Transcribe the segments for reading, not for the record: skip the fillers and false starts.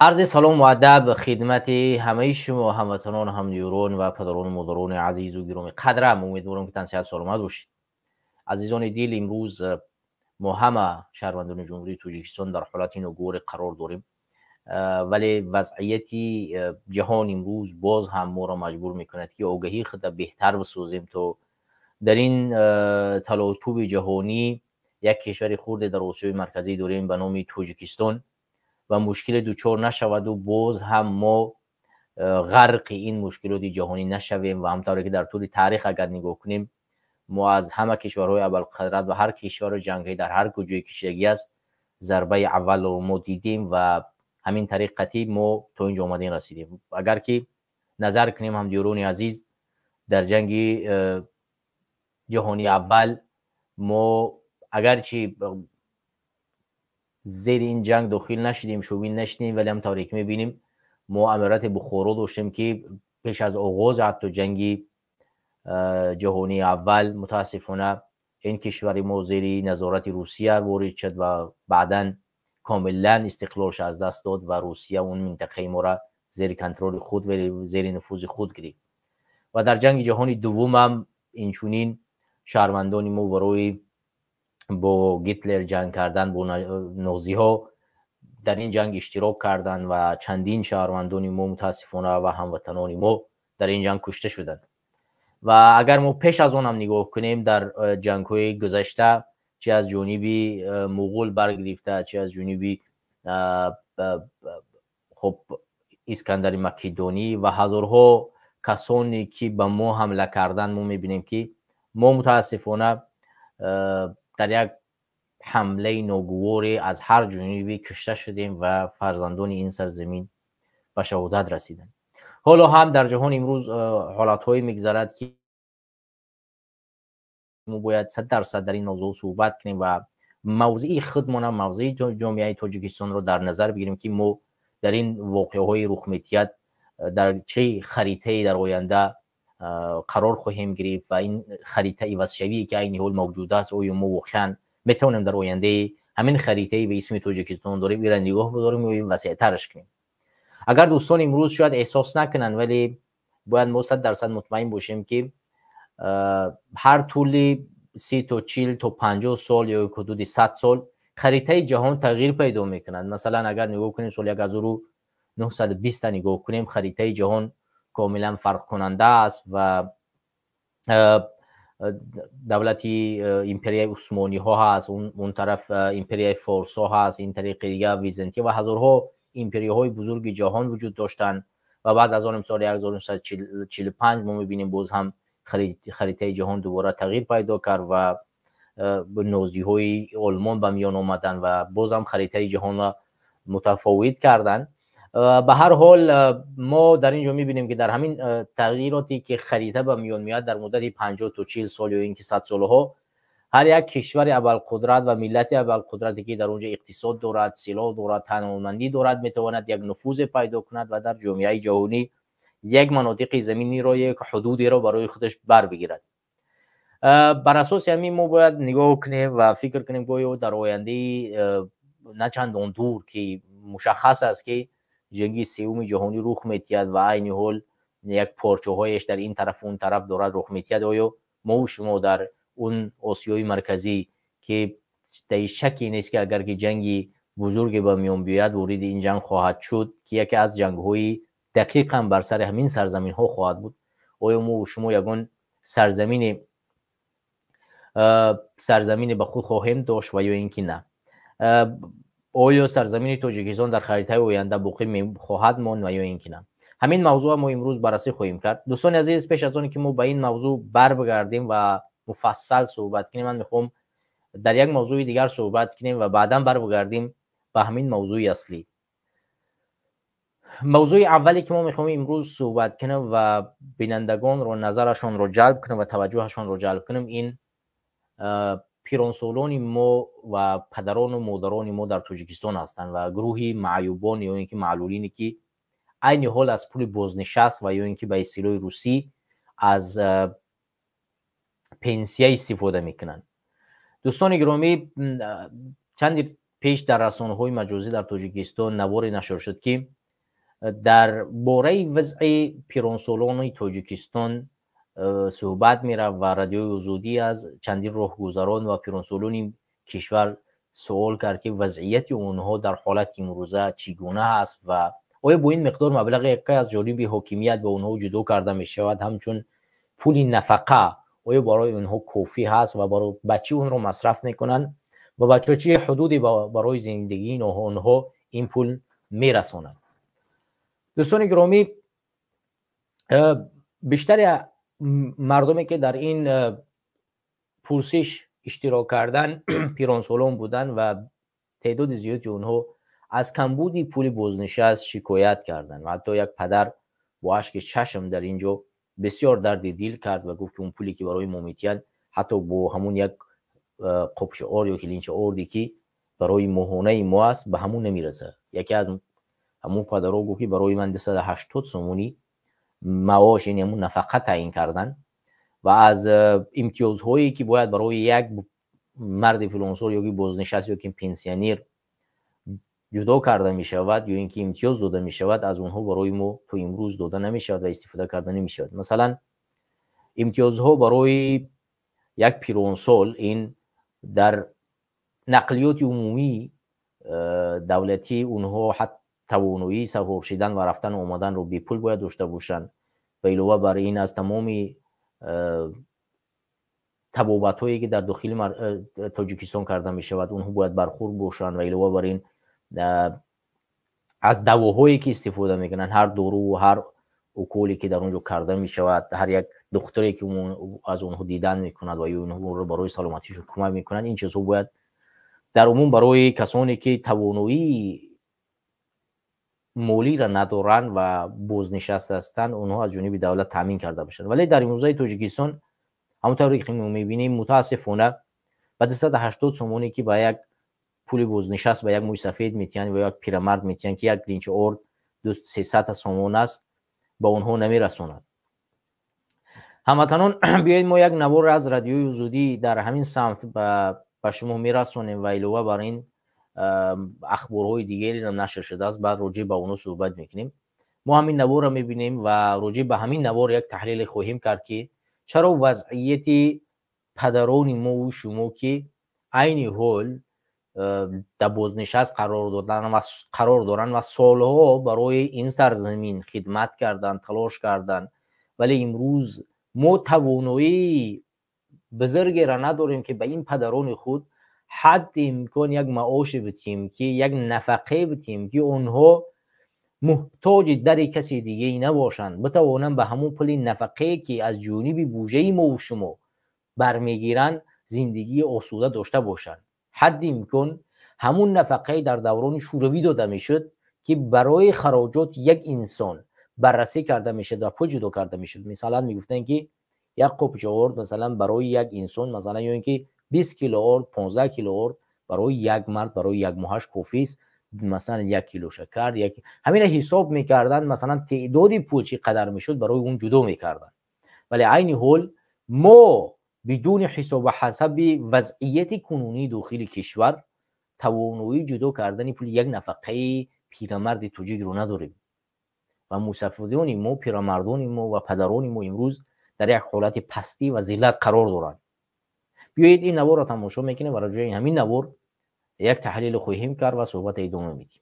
عرض سلام و ادب خدمت همه شما هموطنان، هم‌نیوران و پدران و مادران عزیز و گرامی قدرم. امیدوارم که تن صحت سلامت باشید. عزیزان دل، امروز ما همه شهروندان جمهوری تاجیکستان در حالت نوگوار قرار داریم، ولی وضعیت جهان امروز باز هم ما را مجبور میکند که آگاهی خود بهتر بسازیم تا در این تلاطم جهانی یک کشور خرد در آسیای مرکزی داریم به نام تاجیکستان و مشکل دوچار نشود و باز هم ما غرق این مشکلات جهانی نشویم. و همطوری که در طول تاریخ اگر نگاه کنیم، ما از همه کشورهای ابوالقدرت و هر کشور جنگی در هر کجای کشیدگی است ضربه اول رو ما دیدیم و همین طریق قطعی ما تا اینجا آمدین رسیدیم. اگر که نظر کنیم هم دیورون عزیز، در جنگ جهانی اول ما اگرچه زیر این جنگ داخل نشدیم، شوین نشدیم، ولی همطوری که میبینیم ما امارت بخارا داشتیم که پیش از آغاز حتی جنگ جهانی اول متاسفانه این کشور ما زیر نظارت روسیه وارد شد و بعدا کاملا استقلالش از دست داد و روسیه اون منطقه ما را زیر کنترل خود و زیر نفوذ خود گرفت. و در جنگ جهانی دوم هم اینچنین شهروندان ما برای با گیتلر جنگ کردن، با نازی ها در این جنگ اشتراک کردند و چندین شهروندان ما متاسفانه و هموطنان ما در این جنگ کشته شدند. و اگر ما پیش از اون هم نگاه کنیم، در جنگ های گذشته چه از جانب مغول برگرفته، چه از جانب خب اسکندر مکدونی و هزارها کسانی که به ما حمله کردن، ما میبینیم که ما متاسفانه در یک حمله ناگواری از هر جانبی کشته شدیم و فرزندان این سرزمین به شهادت رسیدند. حالا هم در جهان امروز حالت‌هایی میگذرد که ما باید 100% در این موضوع صحبت کنیم و موضوع خودمان، موضوع جامعه تاجیکستان رو در نظر بگیریم که ما در این واقعه‌های رخ می‌دهد در چه خریطه‌ای در آینده قرار خواهیم گرفت و این خریطه وسیعی که این حال موجود است، آیا ما واقعا میتونیم در آینده همین خریطه‌ای به اسم تاجیکستان داریم ایران نگاه بداریم و وسیع‌ترش کنیم؟ اگر دوستان امروز شاید احساس نکنن، ولی باید ما 100% مطمئن باشیم که هر طول 30 تا 40 تا 50 سال یا حدود 100 سال خریطه جهان تغییر پیدا میکنند. مثلا اگر نگاه کنیم سال 1920 نگاه کنیم، خریطه جهان کاملا فرق کننده است و دولت امپریای عثمانی ها هست، اون طرف امپریای فارس ها هست، این طریق دیگه ویزنتی و هزارها امپریاهای بزرگ جهان وجود داشتند. و بعد از آن سال 1945 ما میبینیم باز هم خریطه جهان دوباره تغییر پیدا کرد و نازی های آلمان به میان آمدن و باز هم خریطه جهان را متفاوت کردن. به هر حال ما در اینجا میبینیم که در همین تغییراتی که خریطه به میان میاد در مدت 50 تا 40 سال یا اینکه 100 سال ها، هر یک کشور ابوالقدرت و ملت ابوالقدرتی که در اونجا اقتصاد دارد، سلاح دارد، تنومندی دارد، میتواند یک نفوذ پیدا کند و در جامعه جهانی یک مناطق زمینی را، یک حدودی را برای خودش بر بگیرد. بر اساس همین ما باید نگاه کنیم و فکر کنیم که در آینده نه چندان دور که مشخص است که جنگ سوم جهانی رخ می‌دهد و عین حال یک پارچه هایش در این طرف اون طرف دارد رخ می‌دهد. آیا ما و شما در اون آسیای مرکزی که در شکی نیست که اگر که جنگی بزرگ به میان بیاید وارد این جنگ خواهد شد که یکی از جنگ‌های دقیقاً بر سر همین سرزمین ها خواهد بود، آیا ما و شما یگان سرزمین به خود خواهیم داشت و یا اینکه نه؟ آیا سرزمین تاجیکستان در خریطه آینده باقی خواهد ماند و یا اینکه نه؟ همین موضوع ما امروز بررسی خواهیم کرد. دوستان عزیز، پیش از آن که ما به این موضوع بر بگردیم و مفصل صحبت کنیم، من میخوام در یک موضوع دیگر صحبت کنیم و بعدا بر بگردیم به همین موضوع اصلی. موضوع اولی که ما میخوام امروز صحبت کنیم و بینندگان رو نظرشون رو جلب کنیم و توجهشون رو جلب کنیم، این پیرانسولان ما و پدران و مادران ما در تاجیکستان هستند و گروهی معیوبان یا اینکه معلولینی که عین حال از پول بازنشست و یا اینکه به اصطلاح روسی از پنسیه استفاده میکنن. دوستان گرامی، چند پیش در رسانه‌های مجازی در تاجیکستان نواری نشر شد که در باره وضع پیرانسولان تاجیکستان صحبت میره و رادیوی آزادی از چندین راهگذران و پیرانسولان کشور سوال کرد که وضعیت اونها در حالت امروزه چگونه است و آیا با این مقدار مبلغ از جانب حاکمیت به اونها جدا کرده می شود، همچون پول نفقه آیا برای اونها کافی هست و برای بچه اون رو مصرف میکنن و بچه چه حدودی برای زندگی اونها این پول میرسونن. دوستان گرامی، بیشتر مردمی که در این پرسش اشتراک کردن پیرانسولان بودن و تعداد زیادی اونها از کمبود پول بازنشست شکایت کردن و حتی یک پدر با اشک چشم در اینجا بسیار درد دل کرد و گفت که اون پولی که برای ما میتین حتی با همون یک قبش آر یا کلینچ آردی که برای ماهانه ما است به همون نمیرسه. یکی از همون پدرها گفت که برای من 280 سومونی معاش، یعنی همون نفقه تعیین کردن و از امتیازهایی که باید برای یک مرد فریلنسر یا بازنشست یا که پنسیونر جدا کرده می شود یا اینکه امتیاز داده می شود، از اونها برای ما تو امروز داده نمی شود و استفاده کرده نمی شود. مثلا امتیازها برای یک پیرانسول این در نقلیات عمومی دولتی اونها حتی توانایی سوار شدن و رفتن و آمدن رو بی پول باید داشته باشن و علاوه بر این از تمام تبابت هایی که در داخل تاجیکستان کرده می شود اونها باید برخورد باشن و علاوه بر این از دواهایی که استفاده میکنن، هر دارو و هر اوکولی که در اونجا کرده می شود، هر یک دکتری که از اونها دیدن میکند و اونها رو برای سلامتیشون کمک میکنن، این چیزها باید در عموم برای کسانی که توانایی مولی را ندارن و بازنشسته هستند اونها از جانب دولت تامین کرده باشند. ولی در امروزه تاجیکستان همونطوری که ما میبینیم متاسفانه بعد 180 سومونی که با یک پول بازنشست به یک موش سفید میتین و یک پیرمرد میتین که یک لینچ ارد 300 سومون است با اونها نمیرسوند. هموطنان بیایید ما یک نوار از رادیوی آزادی در همین سمت به شما میرسونیم و علاوه بر این اخبارهای دیگری هم نشر شده است، بعد راجع به اونها صحبت میکنیم. ما همین نوار رو میبینیم و راجع به همین نوار یک تحلیل خواهیم کرد که چرا وضعیت پدران ما و شما که عین حال در بازنشست قرار دارن و سالها برای این سرزمین خدمت کردن، تلاش کردن، ولی امروز ما توانایی بزرگی را نداریم که به این پدران خود حد امکان یک معاش بدیم که یک نفقه بدیم که اونها محتاج در کسی دیگه نباشند، بتوانند به همون پول نفقه که از جانب بودجه ما و شما برمیگیرن زندگی آسوده داشته باشند. حد امکان همون نفقه در دوران شوروی داده میشد که برای خراجات یک انسان بررسی کرده میشد و پول جدا کرده میشد. مثلا میگفتن که یک قبچه آرد مثلا برای یک انسان مثلا یا اینکه 20 کیلو آرد 15 کیلو آرد برای یک مرد برای یک ماهش کافی است، مثلا 1 کیلو شکر همین حساب میکردن، مثلا تعدادی پول چی قدر میشد برای اون جدا میکردن. ولی عین حال ما بدون حساب و حساب وضعیت کنونی داخل کشور توانایی جدا کردن پول یک نفقه پیرمرد توجیک رو نداریم و مسافران ما، پیرمردان ما و پدران ما امروز در یک حالت پستی و ذلت قرار دارند. بیایید این نوار را تماشا میکنیم و راجع این همین نوار یک تحلیل خواهیم کرد و صحبت ادامه میدیم.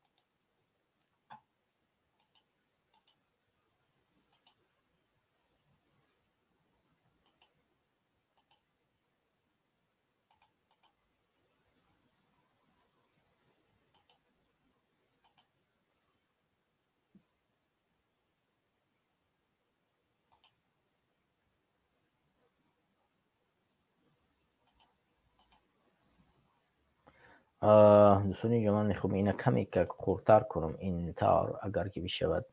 دوستان اینجا من میخوام اینه کمی که خورتر کنم این تار اگر که بشود.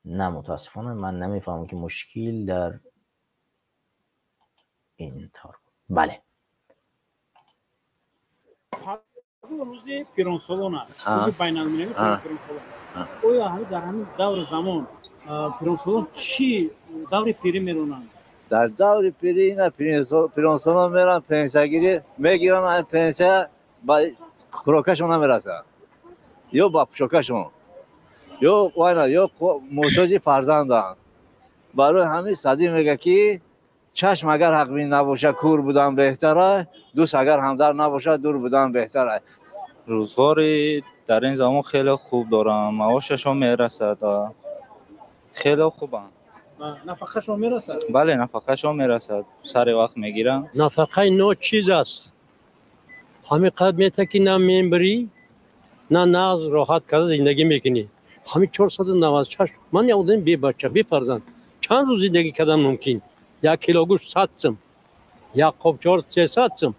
نه متاسفانه من نمیفهمم که مشکل در این تار. بله روزی پیرانسولان است، روزی بین‌المللی پیرانسولان است. اویا همین در همین دور زمان پیرانسولان چی دور پیری میرونن؟ در دور پیری اینا پیرانسولان میرن پنسیگیری میگیرن، این پنسیه خوراکشون نمیرسه یا با پوشاکشون یا واینا یا محتاج فرزندن. برای همین سعدی میگه که چشم اگر حق بین نباشه کور بودن بهتره، دوست اگر همدر نباشه دور بودن بهتره. روزگاری در این زمان خیلی خوب دارم، معاششون میرسد، خیلی خوبن. نفقهشون میرسد؟ بله نفقهشون میرسد، سر وقت میگیرن. نفقه نوع چیز است، همین قدر میته که نه میبری نه ناز راحت کرده زندگی میکنی. همین 496 من یادم بی بچه بی فرزند چند روز زندگی کردن ممکن؟ 1 کیلو گوشت 100 سم، 1 قاب 300 سم.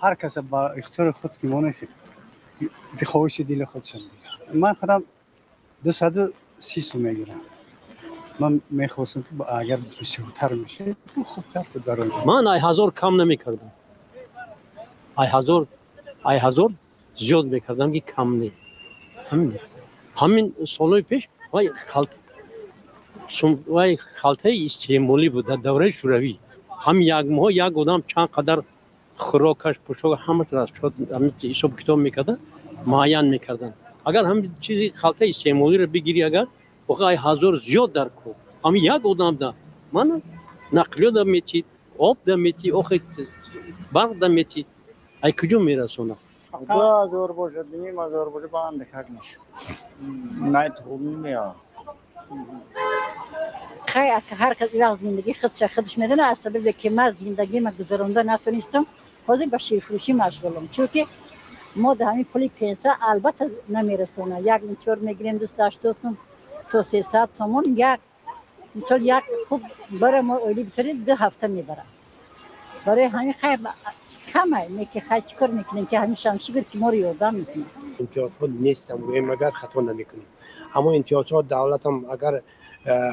هر کس با اختیار خود که مونشه خواهش دل خودشون میگه. من خودم 230 سم میگیرم. من میخواستم که اگر بسیارتر میشه خوبتر بود برای من 1000 کم نمیکردم، 1000 زیاد میکردم که کم نی. همین سالهای پیش وای خالته استعمالی بود در دوره شوروی. هم یک ماه یک آدم چند قدر خوراکش پوشاک همه را شد همین حساب کتاب میکردن معین میکردن. اگر هم چیزی خالته استعمالی رو بگیری اگر واقعا 1000 زیاد در کو هم یک آدم ده من نقلیات میتید آب ده میتید آخه برق ده میتید ای کجا میرسونه؟ 2000 باشه 2000 باشه با هم دکک میشه نه تو میاد. خیلی هر کس وقت زندگی خودش میدونه اصلا که من زندگی ما گذرونده نتونستم حاضر به شیر فروشی مشغولم، چون که ما در همین پولی پیسه البته نمیرسونه. یک لیتر میگیریم 280 تومن تا 300 تومن، یک مثال یک خوب برای ما اولی بسری 2 هفته میبره. برای همین خیلی کمه میگه خیلی چیکار میکنیم که همیشه هم شگر که ما رو یادم میکنیم. امتیازات نیستم مگر خطا نمیکنیم. اما امتیازات دولت هم اگر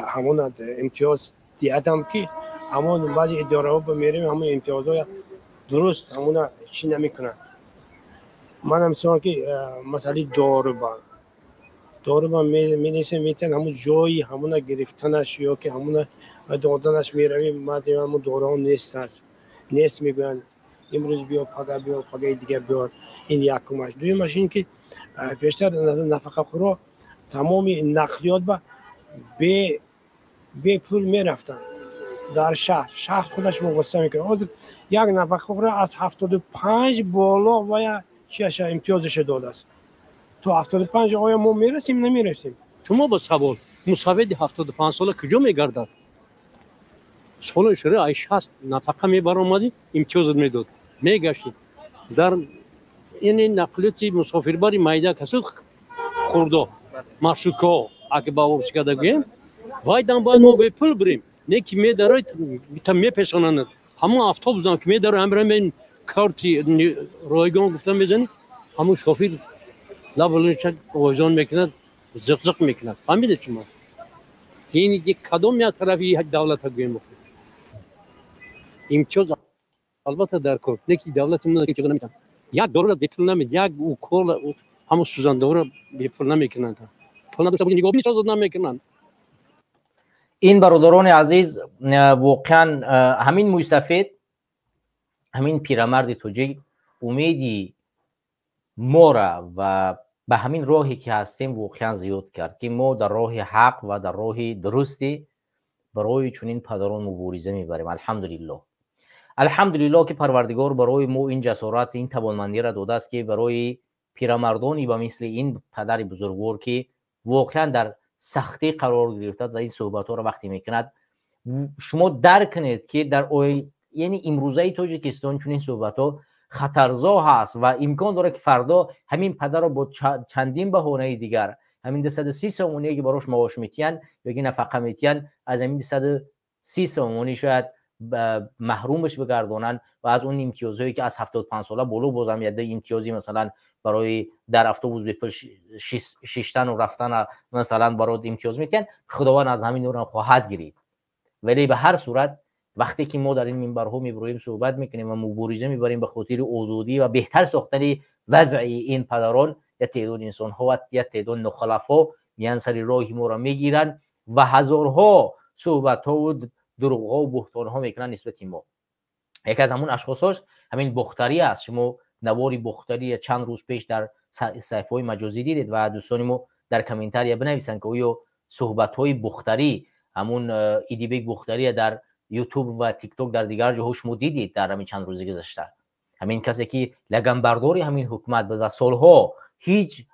همون امتیاز دیدم که همون بعضی اداره ها بمیریم همون امتیازات درست همون چی نمیکنن. من هم مثلا که مسئله دارو می نیستم میتونم همون جایی همون گرفتنش یا که همون دادنش میرویم مردم همون دارو نیست میگن امروز بیا پگاه دیگه بیار. این یکمش. دویمش این که بیشتر نفقه خورا تمام نقلیات به پول میرفتن در شهر خودش مقصر میکنه. یک نفقه خورا از 75 بالا و چیش امتیازش داده است. تو 75 آیا ما میرسیم نمیرسیم؟ شما با سوال مساوی 75 ساله کجا میگردد؟ سال شده ای 60 نفقه میبر اومدی امتیاز میداد میگشتی در این نقلیات مسافربری مایده کسی خورده маршрутка اگه باورش کرده گیم وای دام باید ما به پول بریم نه که میداره تا میپسونند همون اتوبوس دام که میداره همراه این کارتی رایگان گفتم میزنی همون شوفر لابلونش وزن میکنه زق میکنه. فهمیدید شما؟ این یک کدوم یا طرفی دولت گیم امتیاز البته در کار نه که دولت میدونه که نمیتونه یک دور به پول نمیده یک کول همون سوزنده رو به پول نمیکنن پول نداشته بودن نگاه بیشتر نمیکنن. این برادران عزیز واقعا همین مستفید همین پیرمرد توجی امیدی ما را و به همین راهی که هستیم واقعا زیاد کرد که ما در راه حق و در راه درستی برای چنین پدران مبارزه میبریم. الحمدلله که پروردگار برای ما این جسارت این توانمندی را داده است که برای پیرمردانی و مثل این پدر بزرگوار که واقعا در سختی قرار گرفته و این صحبت ها را وقتی میکند شما درک کنید که در یعنی امروزه تاجیکستان چون این صحبت ها خطرزا هست و امکان داره که فردا همین پدر را با چندین بهانه دیگر همین 230 سومونی که براش معاش میتین یا نفقه میتین از همین 230 سومونی شاید محرومش بگردونن و از اون امتیازهایی که از 75 ساله بالا بازم یه امتیازی مثلا برای در اتوبوس به پل شیشتن و رفتن مثلا برای امتیاز میتین خداوند از همین نور خواهد گرفت. ولی به هر صورت وقتی که ما در این منبرها میبریم صحبت میکنیم و مبارزه میبریم به خاطر آزادی و بهتر ساختن وضع این پدران یا تعداد انسان ها و یا تعداد نخلفا میان سر راه ما را میگیرن و هزارها صحبت ها و دروغ ها و بهتان ها میکنن نسبت ما. یکی از همون اشخاصاش همین بختری است. شما نواری بختری چند روز پیش در صفحه‌های مجازی دیدید و دوستان ما در کامنتار بنویسن که اویا صحبت‌های بختری همون ایدیبک بختری در یوتیوب و تیک توک در دیگر جاها شما دیدید در همین چند روز گذشته. همین کسی که لگنبرداری همین حکومت بود و سالها هیچ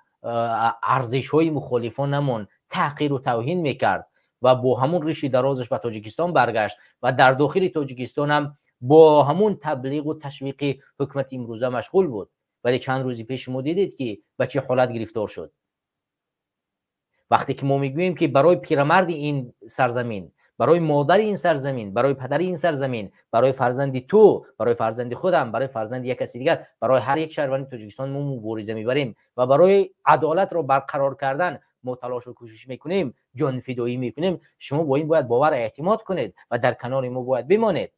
ارزش‌های مخالفان نمون، تحقیر و توهین میکرد و با همون ریشی درازش به تاجیکستان برگشت و در داخل تاجیکستان هم با همون تبلیغ و تشویق حکومت امروزه مشغول بود. ولی چند روزی پیش شما دیدید که به چه حالت گرفتار شد. وقتی که ما میگوییم که برای پیرمرد این سرزمین، برای مادر این سرزمین، برای پدر این سرزمین، برای فرزند تو، برای فرزند خودم، برای فرزند یک کسی دیگر، برای هر یک شهروند تاجیکستان ما مبارزه میبریم و برای عدالت را برقرار کردن ما تلاش و کوشش میکنیم، جان فدایی میکنیم، شما با این باید باور اعتماد کنید و در کنار ما باید بمانید.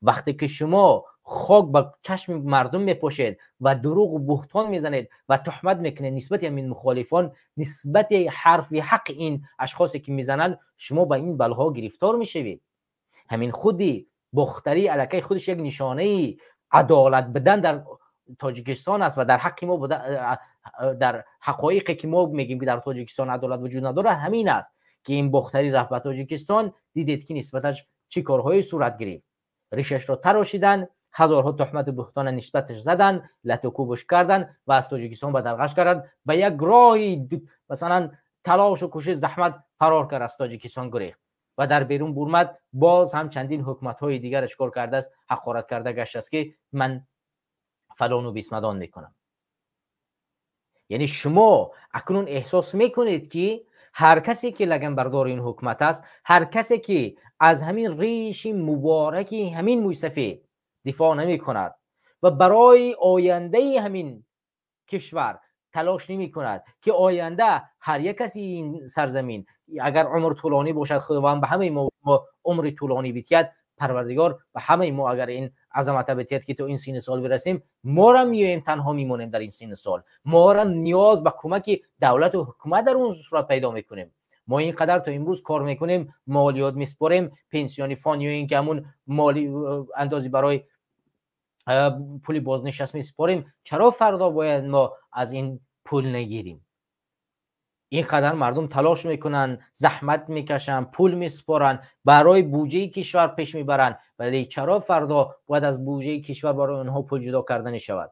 وقتی که شما خاک به چشم مردم میپاشید و دروغ و بهتان میزنید و تهمت میکنید نسبت همین مخالفان، نسبت حرف حق این اشخاصی که میزنند، شما به این بلها گرفتار میشوید. همین خودی بختری علاقه خودش یک نشانه عدالت بدن در تاجیکستان است و در حق ما در حقایقی که ما میگیم که در تاجیکستان عدالت وجود نداره همین است که این بختری رفت به تاجیکستان، دیدید که نسبتش چه کارهایی صورت گرفت. ریشش را تراشیدن، هزارها تهمت بهتان نسبتش زدن، لط و کوبش کردن و از تاجیکستان به درگذشت کردن. به یک راهی مثلا تلاش و کوشش زحمت فرار کرد، از تاجیکستان گریخت و در بیرون برمد. باز هم چندین حکومت‌های دیگر چیکار کرده است؟ حقارت کرده گشت است که من فلان و بیسمدان میکنم. یعنی شما اکنون احساس میکنید که هر کسی که لگن بردار این حکومت است، هر کسی که از همین ریش مبارکی همین موسفی دفاع نمی کند و برای آینده همین کشور تلاش نمی کند که آینده هر یک کسی این سرزمین اگر عمر طولانی باشد، خداوند به همه ما عمر طولانی بیتید، پروردگار به همه ما اگر این عظمت بیتید که تو این سین سال برسیم، ما را میایم تنها میمونیم در این سین سال، ما را نیاز به کمک دولت و حکومت در اون صورت پیدا میکنیم. ما اینقدر تا امروز کار میکنیم، مالیات میسپاریم، پنسیونی فانی و این که همون مالی اندازی برای پول بازنشست میسپاریم، چرا فردا باید ما از این پول نگیریم؟ اینقدر مردم تلاش میکنن، زحمت میکشن، پول میسپارن، برای بودجه کشور پیش میبرن، ولی چرا فردا باید از بودجه کشور برای اونها پول جدا کردن شود؟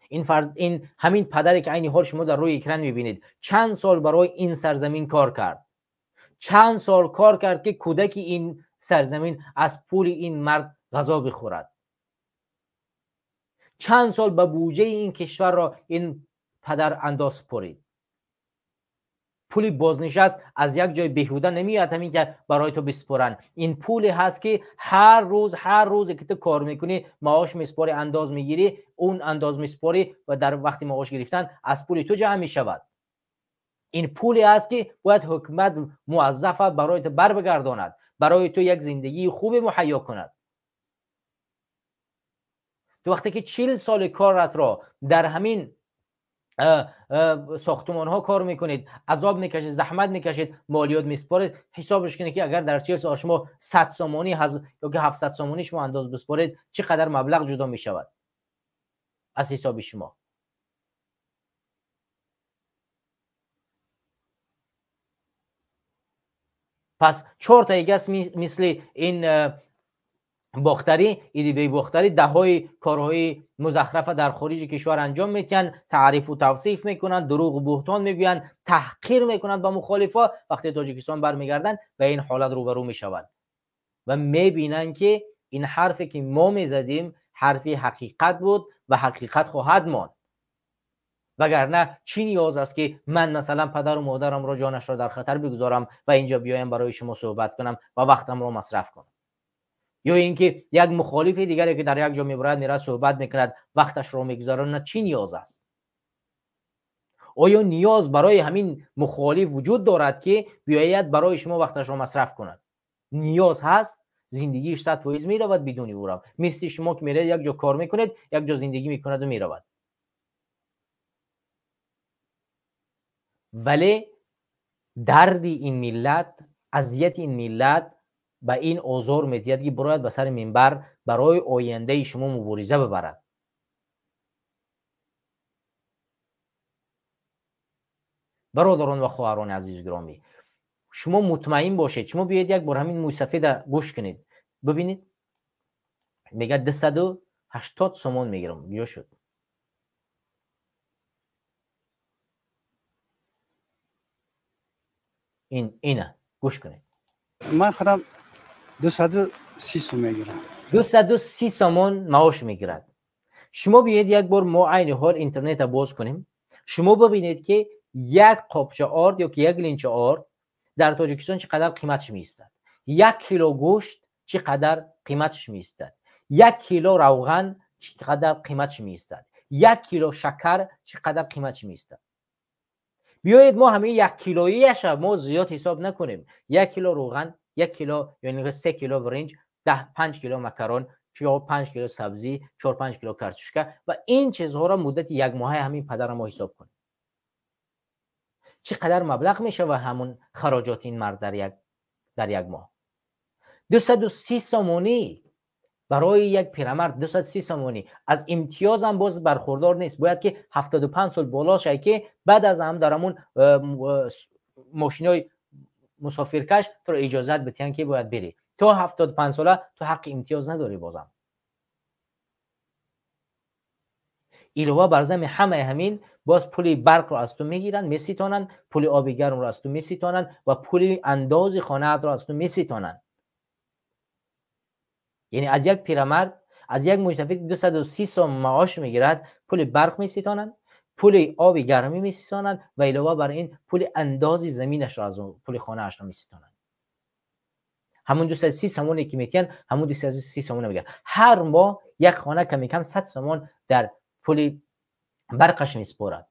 این همین پدری که عین حال شما در روی اکران میبینید چند سال برای این سرزمین کار کرد، چند سال کار کرد که کودک این سرزمین از پول این مرد غذا بخورد، چند سال به بودجه این کشور را این پدر انداز سپرید. پول بازنشست از یک جای بیهوده نمیاد همین که برای تو بسپرن. این پول هست که هر روز که تو کار میکنی معاش میسپاری، انداز میگیری، اون انداز میسپاری و در وقتی معاش گرفتن از پول تو جمع میشود. این پولی است که باید حکومت موظفه برای تو بر بگرداند، برای تو یک زندگی خوب مهیا کند. تو وقتی که 40 سال کارت را در همین ساختمان ها کار میکنید، عذاب میکشید، زحمت میکشید، مالیات میسپارید، حسابش کنید که اگر در 40 سال شما 100 سامانی یا که 700 سامانی شما انداز بسپارید، چقدر مبلغ جدا میشود از حساب شما. پس 4 تا ایگس مثل این بختری، ایدیبی بختری دههای کارهای مزخرف در خارج کشور انجام میتین، تعریف و توصیف میکنن، دروغ و بهتان میگوین، تحقیر میکنن با مخالفا. وقتی تاجیکستان برمیگردن و این حالت روبرو میشوند و میبینن که این حرفی که ما میزدیم حرفی حقیقت بود و حقیقت خواهد ماند. وگرنه چی نیاز است که من مثلا پدر و مادرم را جانش را در خطر بگذارم و اینجا بیایم برای شما صحبت کنم و وقتم را مصرف کنم، یا اینکه یک مخالف دیگری که در یک جا میبرد میره صحبت میکند وقتش رو میگذارن؟ چی نیاز است؟ آیا نیاز برای همین مخالف وجود دارد که بیاید برای شما وقتش رو مصرف کند؟ نیاز هست؟ زندگیش 100% میرود بدون او را، مثل شما که میره یک جا کار میکنید، یک جا زندگی میکند و میرود. ولی درد این ملت، اذیت این ملت به این آزار میتید که باید به سر منبر برای آینده شما مبارزه ببرد. برادران و خواهران عزیز گرامی، شما مطمئن باشید، شما بیاید یک بار همین موی سفید گوش کنید ببینید، میگه 280 سومون میگیرم. یا شد اینه گوش کنید. من خودم 230 سوم میگیرم. 230 سومون معاش میگیرد. شما بیاید یک بار ما عین حال اینترنت باز کنیم، شما ببینید که یک قابچه آرد یا که یک لینچه آرد در تاجیکستان چقدر قیمتش میستد، 1 کیلو گوشت چقدر قیمتش میستد، 1 کیلو روغن چقدر قیمتش میستد، 1 کیلو شکر چقدر قیمتش میستد. بیایید ما همین 1 کیلوییش ما زیاد حساب نکنیم. 1 کیلو روغن، 1 کیلو یعنی 3 کیلو برنج، 5 کیلو مکرون، 5 کیلو سبزی، 4-5 کیلو کارتوشکا و این چیزها را مدت یک ماه همین پدر ما حساب کنیم. چقدر مبلغ میشه و همون خراجات این مرد در یک ماه. 230 سومونی برای یک پیرمرد، 230 سومونی از امتیاز هم باز برخوردار نیست. باید که 75 سال بالا شه که بعد از هم در همون ماشینای مسافرکش تو رو اجازت بدن که باید بری. تا 75 ساله تو حق امتیاز نداری. بازم ایلوا برزم همه همین باز پول برق رو از تو میگیرن میسیتانن، پول آب گرم رو از تو میسیتانن و پول انداز خانه رو از تو میسیتانن. یعنی از یک پیرمرد، از یک مجتمع 230 سوم معاش میگیرد، پول برق میسیتانن، پول آب گرمی میسیتانن و علاوه بر این پول اندازی زمینش رو از پول خانه اش رو میسیتانن. همون 230 سومونی که میتین همون 230 سومون میگیرن. هر ماه یک خانه کمی کم 100 سومون در پول برقش میسپارد.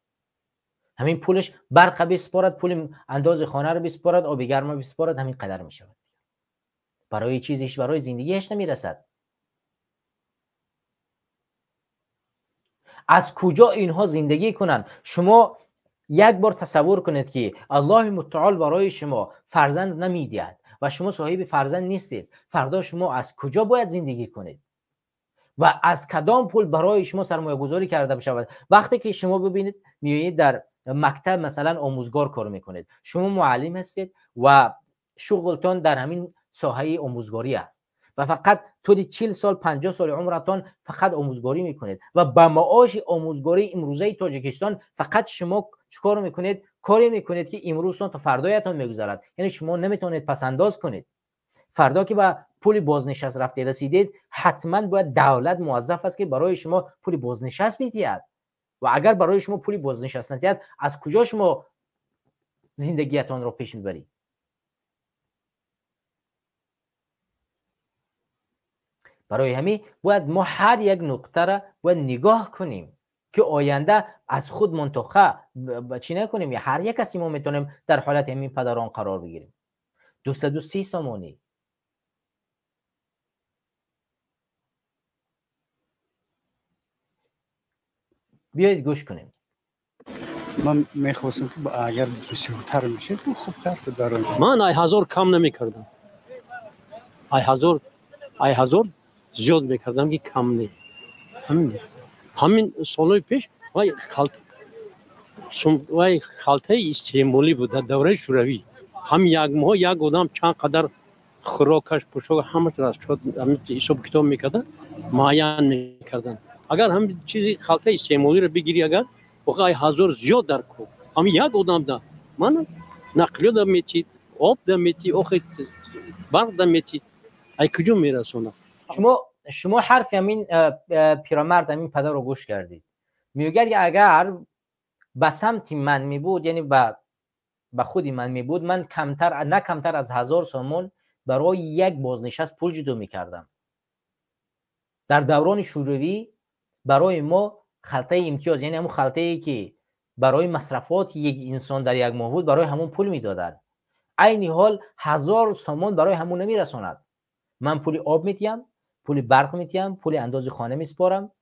همین پولش برق بسپارد، پول انداز خانه رو بسپارد، آب گرم بسپارد، همین قدر میشود. برای چیزیش برای زندگیش نمیرسد. از کجا اینها زندگی کنن؟ شما یک بار تصور کنید که الله متعال برای شما فرزند نمیدهد و شما صاحب فرزند نیستید. فردا شما از کجا باید زندگی کنید و از کدام پول برای شما سرمایه گذاری کرده بشود؟ وقتی که شما ببینید میایید در مکتب مثلا آموزگار کار میکنید، شما معلم هستید و شغلتون در همین ساحه آموزگاری است و فقط طول 40 سال 50 سال عمرتان فقط آموزگاری میکنید و با معاش آموزگاری امروزه تاجیکستان فقط شما چیکار میکنید؟ کاری میکنید که امروزتان تا فردایتان میگذرد. یعنی شما نمیتونید پس انداز کنید. فردا که با پول بازنشست رفته رسیدید، حتما باید دولت موظف است که برای شما پول بازنشست بدهد و اگر برای شما پول بازنشست ندهد، از کجا شما زندگیتان را پیش میبرید؟ برای همین باید ما هر یک نقطه را باید نگاه کنیم که آینده از خود منتخب چی نکنیم. یا هر یک کسی ما میتونیم در حالت همین پدران قرار بگیریم. 230 سومونی. بیایید گوش کنیم. من میخواستم که اگر بسیارتر میشه تو خوبتر برای من 1000 کم نمیکردم. 1000 زیاد میکردم که کم نه. همین سالهای پیش وای خالته استعمالی بود در دوره شوروی. هم یک ماه یک آدم چند قدر خوراکش پوشاک همه را شد همین حساب کتاب میکردن، معین میکردن. اگر هم چیزی خالته استعمالی رو بگیری اگر واقعا 1000 زیاد در کو هم یک آدم ده من نقلیه ده میتید، آب ده میتید، آخه برق ده میتید، ای کجا میرسونه؟ شما حرف همین پیرمرد همین پدر رو گوش کردید. میگه اگر به سمت من میبود، یعنی به خودی من میبود، من کمتر از 1000 سومون برای یک بازنشست پول جدا میکردم. در دوران شوروی برای ما خلطه امتیاز، یعنی همون خلطه ای که برای مصرفات یک انسان در یک ماه بود، برای همون پول میدادن. عین حال 1000 سومون برای همون نمیرسوند. من پول آب میتیم، پول برق میتیم، پول انداز خانه میسپارم.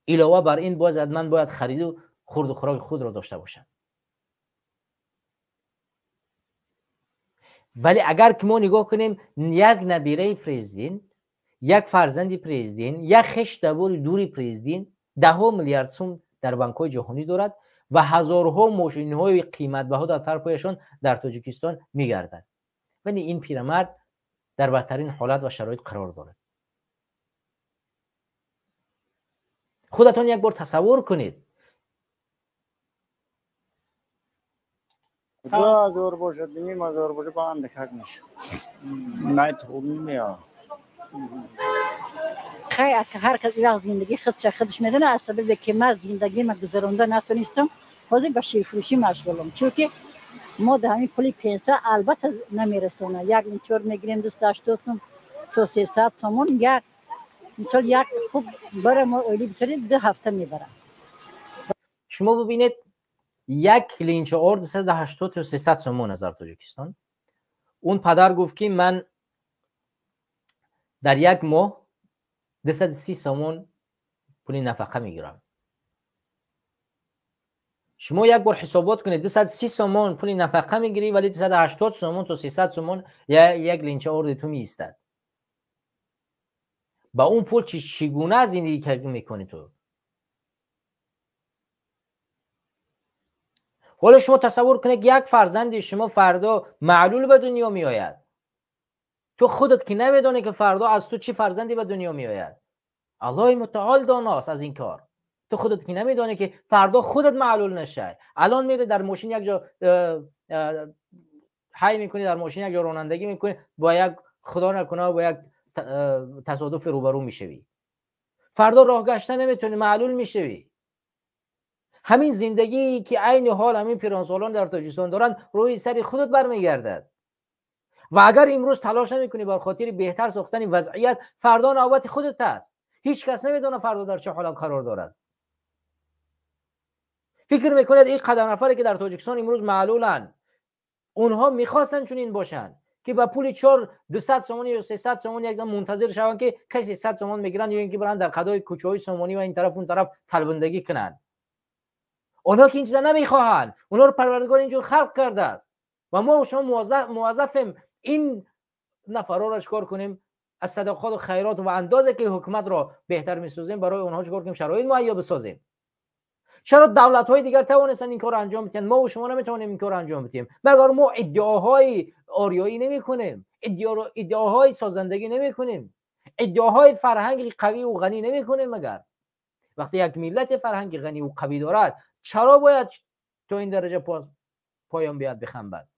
علاوه بر این من باید خرید و خورد و خوراک خود را داشته باشم. ولی اگر که ما نگاه کنیم یک نبیره پرزیدنت، یک فرزند پرزیدنت، یک خش دور دوری پرزیدنت 10 میلیارد سوم در بانک‌های جهانی دارد و هزارها ماشین‌های قیمت بها در طرفشان در تاجیکستان میگردند. ولی این پیرمرد در بدترین حالت و شرایط قرار دارد. خودتون یک بار تصور کنید. خدا هزار باشد نیم هزار باشه با هم دکک میشه نه تو میاد خیلی هر کس یک زندگی خودش میدونه از سبب که من زندگی ما گذرانده نتونستم حاضر به شیر فروشی مشغولم، چون که ما در همین پول پیسه البته نمیرسونه. یک اینچور میگیریم 280 تا 300 تومان، یک مثال یک خوب برای ما اولی بسیاری 2 هفته میبره. شما ببینید یک کلینچ آرد 280 تا 300 تومان از تاجیکستان. اون پدر گفت که من در یک ماه 230 تومان پول نفقه میگیرم. شما یک بار حسابات کنید 230 تومان پول نفقه میگیری ولی 280 تومان تا 300 تومان یک لینچ آرد تو میستد. با اون پول چگونه زندگی میکنی تو؟ حالا شما تصور کنید یک فرزند شما فردا معلول به دنیا می آید. تو خودت که نمیدانی که فردا از تو چی فرزندی به دنیا می آید. الله متعال داناست از این کار. تو خودت که نمیدانی که فردا خودت معلول نشه. الان میره در ماشین یک جا حی میکنی، در ماشین یک جا رانندگی میکنی، با یک خدا نکنه با یک تصادف روبرو میشوی. فردا راه گشتن نمیتونی، معلول میشوی. همین زندگی که عین حال همین پیرانسالان در تاجیکستان دارن روی سر خودت برمیگردد. و اگر امروز تلاش نمیکنی بر خاطر بهتر ساختن وضعیت، فردا نوبت خودت است. هیچ کس نمیدونه فردا در چه حالت قرار دارد. فکر میکنید این قدر نفری که در تاجیکستان امروز معلولن، اونها میخواستن چون این باشن که با پول 200 تومان یا 300 تومان یک زمان منتظر شوند که کسی 100 تومان میگیرن یا اینکه برن در قضای کوچه‌های سامانی و این طرف اون طرف تلبندگی کنن. اونها که این چیزا نمیخواهند. اونها رو پروردگار اینجور خلق کرده است و ما و شما موظفیم این نفرا را چکار کنیم؟ از صدقات و خیرات و اندازه که حکومت را بهتر میسازیم برای اونها چکار کنیم؟ شرایط مهیا بسازیم. چرا دولت‌های دیگر توانستن این کار انجام بدن، ما و شما نمیتونیم این کار انجام بدیم؟ مگر ما ادعاهای آریایی نمیکنیم، ادعاهای سازندگی نمیکنیم، ادعاهای فرهنگ قوی و غنی نمیکنیم؟ مگر وقتی یک ملت فرهنگ غنی و قوی دارد چرا باید تو این درجه پایان بیاد بخنبد؟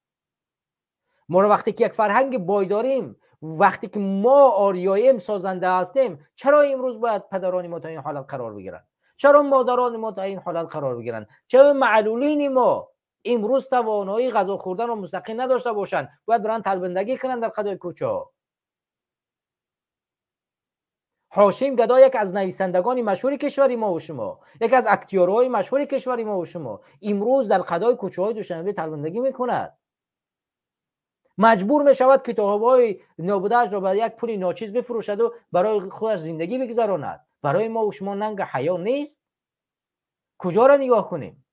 ما وقتی که یک فرهنگ بای داریم، وقتی که ما آریاییم، سازنده هستیم، چرا امروز باید پدران ما تا این حالت قرار بگیرن؟ چرا مادران ما تا این حالت قرار بگیرن؟ چرا معلولین ما امروز توانایی غذا خوردن و مستقیم نداشته باشن، باید برن تلبندگی کنن در قدای کوچه ها؟ هاشم گدا یک از نویسندگان مشهور کشور ما و شما، یک از اکتیورهای مشهور کشور ما و شما، امروز در قدای کوچه های دوشنبه تلبندگی میکند. مجبور می شود کتاب‌های نابوده‌اش را به یک پول ناچیز بفروشد و برای خودش زندگی بگذراند. برای ما و شما ننگ حیا نیست؟ کجا را نگاه کنیم؟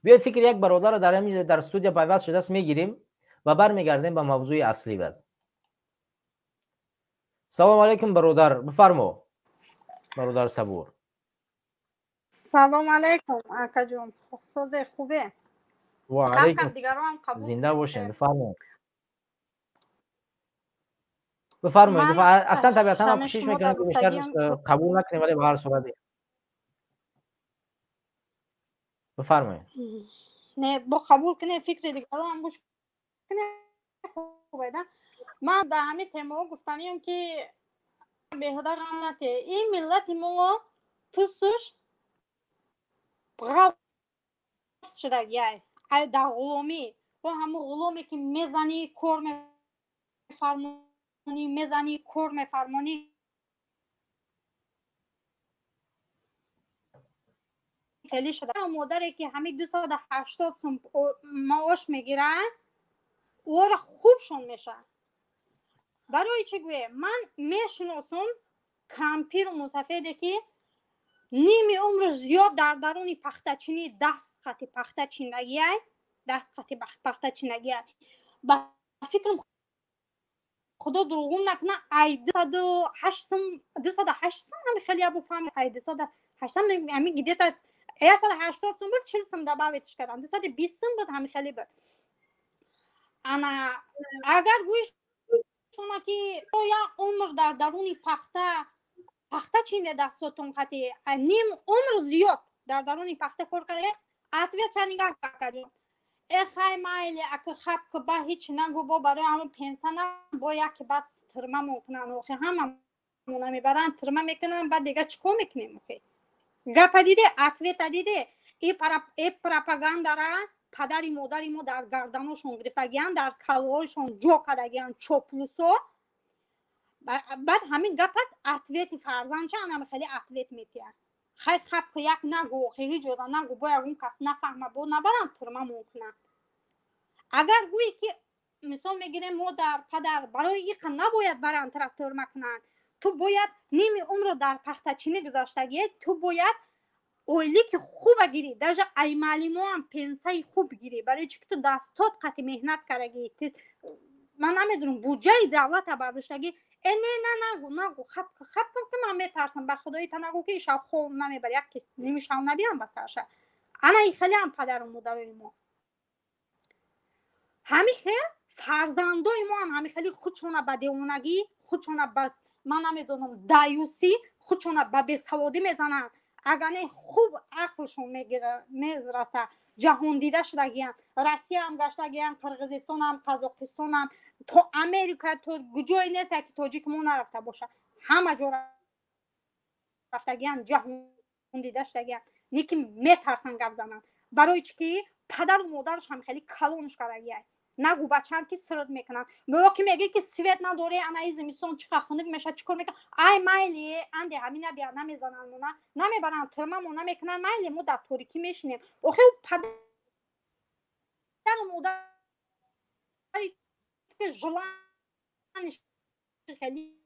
بیاید فکر یک برادر را در استودیو پیوست شده است میگیریم و برمیگردیم به موضوع اصلی بس. سلام علیکم برادر، بفرمو. برادر صبور. سلام علیکم اکا جون، سوز خوبه؟ و علیکم. قبول زنده باشین، بفرمایید. بفرمایید. اصلا طبیعتا ما کوشش میکنیم که بیشتر قبول نکنیم، ولی به هر صورت بفرمایید. نه با قبول کنه فکر دیگران هم گوش کنه خوبه. من در همین تما گفتم که بهدا غلطه این ملت ما پوستش غلط شده گیه در غلومی با همون غلومی که میزنی کور میفرمونی میزنی کور میفرمونی خیلی شده. مادری که همین 280 سوم معاش میگیرن او را خوبشون میشه. برای چی گویه من میشناسم کمپیر و مسافده که نیمی عمر زیاد در درون پختچینی دست خطی پختچینگی با فکرم خدا دروغ نکنه ای 208 سم هم خیلی ابو فهم ای 208 سم همین گیده تا 180 سم بود 40 سم دباویتش کردم 220 سم بود همین خیلی بود انا اگر گویش شما که یا عمر در درون پخته چینه دستاتون خطی نیم عمر زیاد در درون پخته کار کرده اتوی چنگاه کردیم خیلی مایلی اگه خب که با هیچ نگو با برای همون پنسان باید که بس ترمه میکنن و همه میبرن ترمه میکنن بعد دیگه چکو میکنیم گپ دیده اتوی تا دیده ای پراپاگاندا را پدری مادری ما در گردنشون گرفتگیان در کلوهشون جو کردگیان چوپلوسو بعد همین گپت اتویت فرزن چه هم خیلی اتویت میتیه خیلی خب که یک نگو خیلی جدا نگو باید اون کس نفهمه با نبرن ترمه ممکنه اگر گویی که مثال میگیره مادر پدر برای ایق نباید برن طرف ترمه کنن تو باید نیمی عمر در پخته چینی گذاشتگی تو باید اویلی که خوب گیری درجه ای معلمو هم پنسای خوب گیری برای چی که تو دستات قطع مهنت کرگی من نمیدونم بودجه دولت برداشتگی نه نگو خب که من میترسم به خدایی تا نگو که شب خوب نمیبر یک کس نمیشه نبیم بسرشه انا ای خیلی هم پدر و مادرای ما همین خیلی فرزندای ما هم همین خیلی خودشونه به دیوونگی خودشونه به من نمیدونم دایوسی خودشونه به بیسوادی میزنن اگر خوب عقلشون میرسه جهان دیده شدگیان روسیه هم گشتگیان قرقیزستان هم قزاقستان هم تو امریکا تو جایی نیست که تاجیک ما نرفته باشه همه جا رفتگیان جهان دیده شدگیان نیکی میترسن گپ زنن برای چی که پدر و مادرش هم خیلی کلونش کردگیان نگو بچه هم که سرد میکنن برای که میگه که سویت نداره انای زمستان چقدر خنک میشه چیکار میکنن ای مایلی انده همین بیا نمیزنن مونا نمیبرن ترممون نمیکنن مایلی ما در تاریکی میشینیم آخه پدر و مادر که جلانش خیلی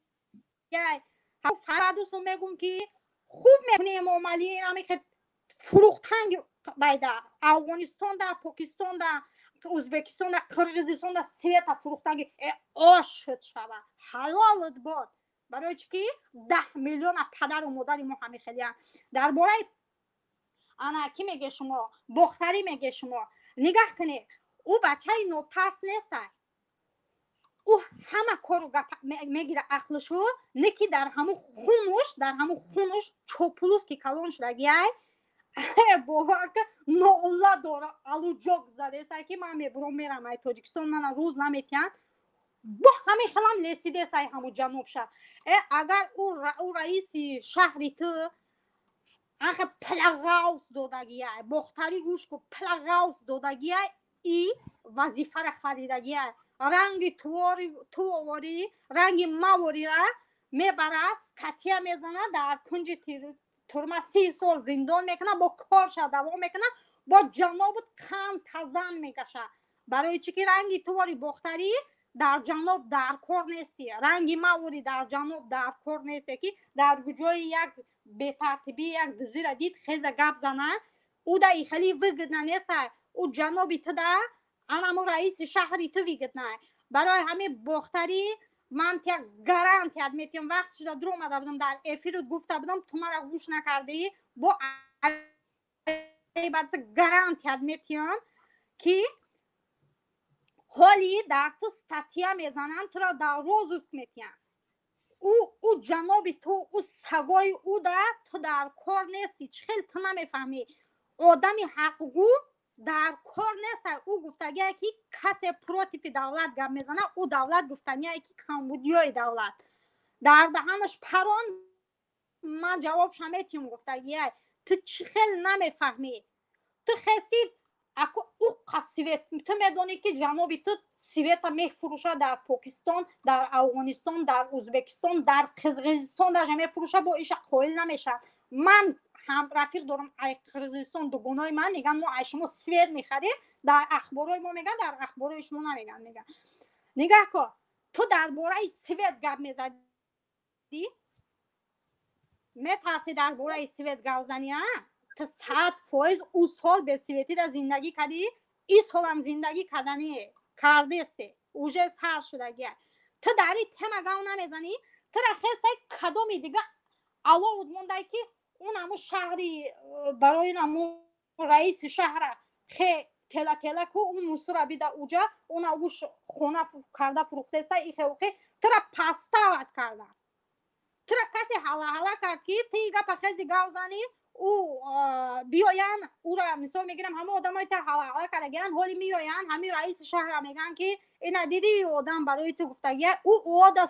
هم فرادوسو میگم که خوب میکنیم عملی همی که فروختنگ بایده افغانستان در پاکستان در ازبکستان در قرقیزستان در سویت فروختنگ آشت شود حلالت باد برای چی که 10 میلیون پدر و مادر ما همه خیلی هم در باره انا کی میگه شما بختری میگه شما نگاه کنه او بچه های نوترس نیسته او همه کارو میگیره عقلشو نکی در همون خونش چوپلوس که کلون شدگی باور که نولا داره الو جوک زده سر که من میبرم میرم ای تاجیکستان من روز نمیتین با همین خلام لیسیده سای همون جنوب شد اگر او رئیسی شهری تو آخه پلغاوس دادگیه بختری گوش کو پلغاوس دادگیه ای وظیفه را خریدگیه رنگ تواری رنگ مواری را میبرست کتیه میزنه در کنج ترمه 30 سال زندان میکنه با کارش دوام میکنه با جناب کم تزن میکشه برای چی که رنگ تواری بختری در جناب در کار نیستی رنگ مواری در جناب در کار نیستی که در جای یک بی‌ترتیبی یک دزیر دید خیز گپ زنه او در خیلی وگد نیسته او جنابی تو در انمو رئیس شهری تو وگد نه برای همین بختری من گارانتی ادمیتیم وقت شده درو اومده بودم در افیر گفته بودم تو مرا گوش نکردی با بعد گارانتی ادمیتیم که حالی در تو ستاتیا میزنن تو را در روز میتیم او جنابی تو او سگای او تو در کار نیستی چخیل تو نمیفهمی آدمی حقوق در کار نیست او گفتگیه که کسی پروتیپی دولت گم میزنه او دولت گفتنیه که کمبودیای دولت در دهنش پران من جواب شمیتیم گفتگیه تو چخیل نمیفهمی تو خیسی اکو او قصیویت تو میدونی که جنوبی تو سیویت میفروشه در پاکستان در افغانستان در ازبکستان در قزاقستان در جمعه فروشه با ایش قویل نمیشه من هم رفیق دارم ای قرقیزستان دوگانای من میگن ما ای شما سوید میخریم در اخبارای ما میگن در اخبارای شما نمیگن میگن نگاه کن تو در باره سوید گپ میزدی میترسی در باره سوید گپ زنی تو 100% او سال به سویتی در زندگی کردی این سال هم زندگی کردنی کرده است اوجه سر شدگی تو داری تم گاو نمیزنی تو را خسته کدومی دیگه علاوه مونده که اون همون شهری برای همون رئیس شهر خی تلا تلا کو اون موسرا بیده اوجا اون اوش خونه کرده فروخته سه ایخه اوخه تو را پستاوت کرده تو را کسی حالا کرد که تیگه پخیزی گاو زنی او بیاین او را مثال میگیرم همه آدم های تا حالا کرگن حالی میاین همین رئیس شهر میگن که این دیدی آدم برای تو گفتگی او آده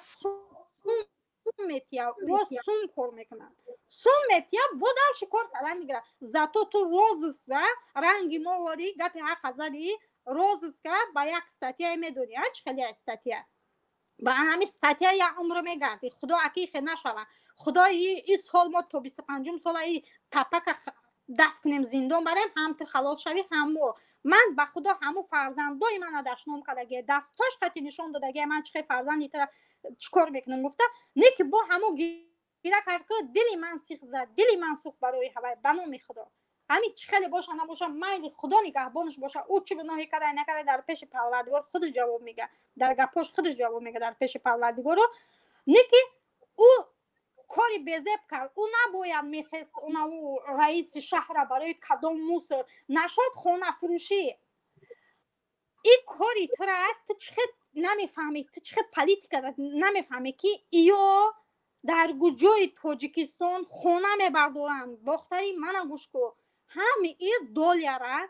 سومتیا و سوم کار میکنن سومتیا بودر شکر کلن میگیره زاتو تو روزسته رنگی مواری گپی حق زدی روزسته با یک استاتیا میدونی چه خیلی استاتیا با همی استاتیا یا عمر میگردی خدا اکی نشوه خدا این سال ما تو 25 سال ای تپک دفع کنیم زندان بریم هم تو خلاص شوی همو من به خدا همو فرزندای من دشنام کردگی دستاش خطی نشون دادگی من چه فرزندی تر چیکار میکنم گفته نه که با همو گیره کرد که دلی من سیخ زد دلی من سوخت برای هوای بنام خدا همین چه خیلی باشه نباشه میل خدا نگهبانش باشه او چی گناهی کرده نکرده در پیش پروردگار خودش جواب میگه در گپاش خودش جواب میگه در پیش پروردگار نه که او کاری بزب کرد او نباید میخواست اون رئیس شهر برای کدام موسر نشد خونه فروشی این کاری تو را تو چه نمیفهمی تو چه پلیتیکا نمیفهمی که ایو در گوجای تاجیکستان خونه میبردارن باختری من گوش کو همین این دلیره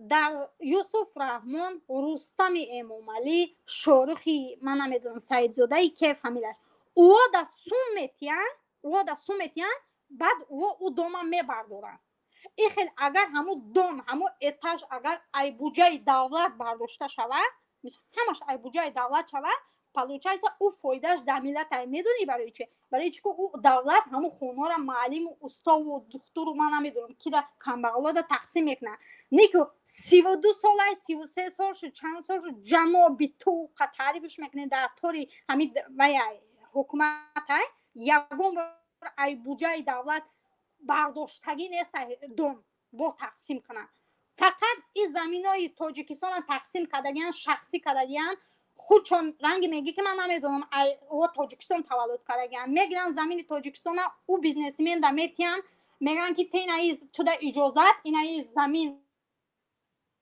در یوسف رحمان رستم امامعلی شارخی من نمیدونم سعید زاده ای که فهمیدش او دا سومتیان بعد او دوما میبردارن این خیلی اگر همون دوم همون اتاج اگر ای بودجه دولت برداشته شود همش ای بودجه دولت شود پلوچایز او فایدهش در ملت میدونی برای چه برای چه که او دولت همون خونه را معلم و استاد و دکتر و من نمیدونم کی دا کمبغلا دا تقسیم میکنه نه که 32 ساله 33 سال شد چند سال شد جنابی تو تعریفش میکنه در طوری همین حکومت های یکم ای بودجه دولت برداشتگی نیست دوم با تقسیم کنن فقط این زمین های تاجیکستان تقسیم کردگیان شخصی کردگیان خود چون رنگ میگی که من نمیدونم او تاجیکستان تولد کردگیان میگیرن زمین تاجیکستان او بیزنسمن دا میتین میگن که تین ای تو دا اجازت این ای زمین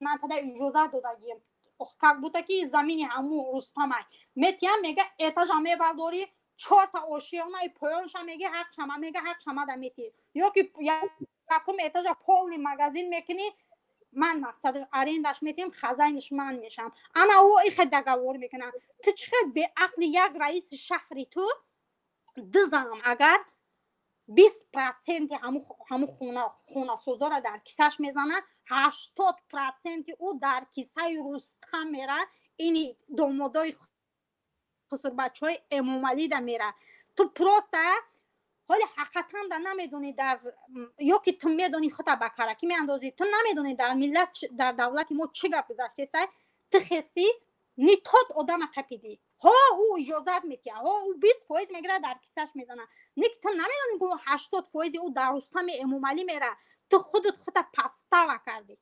من تا دا اجازت دادگیم که بوده که زمین همون رستم های میتین میگه اتاج همه برداری 4 تا آشیانه پایانش میگه حق شما میگه حق شما دا میتی یا که یکم اتاج پول مگزین میکنی من مقصدش ارندش میتیم خزانش من میشم انا او ای خد دگور میکنم تو چقدر به عقل یک رئیس شهری تو دزم اگر 20% همو خونه سوزا را در کیسهش میزنه 80% او در کیسه رستم میره این دامادای خسر بچه های امامعلی دا میره تو پروسته حالی حقیقتا دا نمیدونی در یا که تو میدونی خودت بکرکی میاندازی تو نمیدونی در ملت در دولت ما چه گپ گذشته سه تو خستی نیتات آدم قپیدی ها او اجازت میتیه ها او 20% میگیره در کیسهش میزنه نه که تو نمیدونی که 80% او در رستم امامعلی میره تو خودت پستا کردی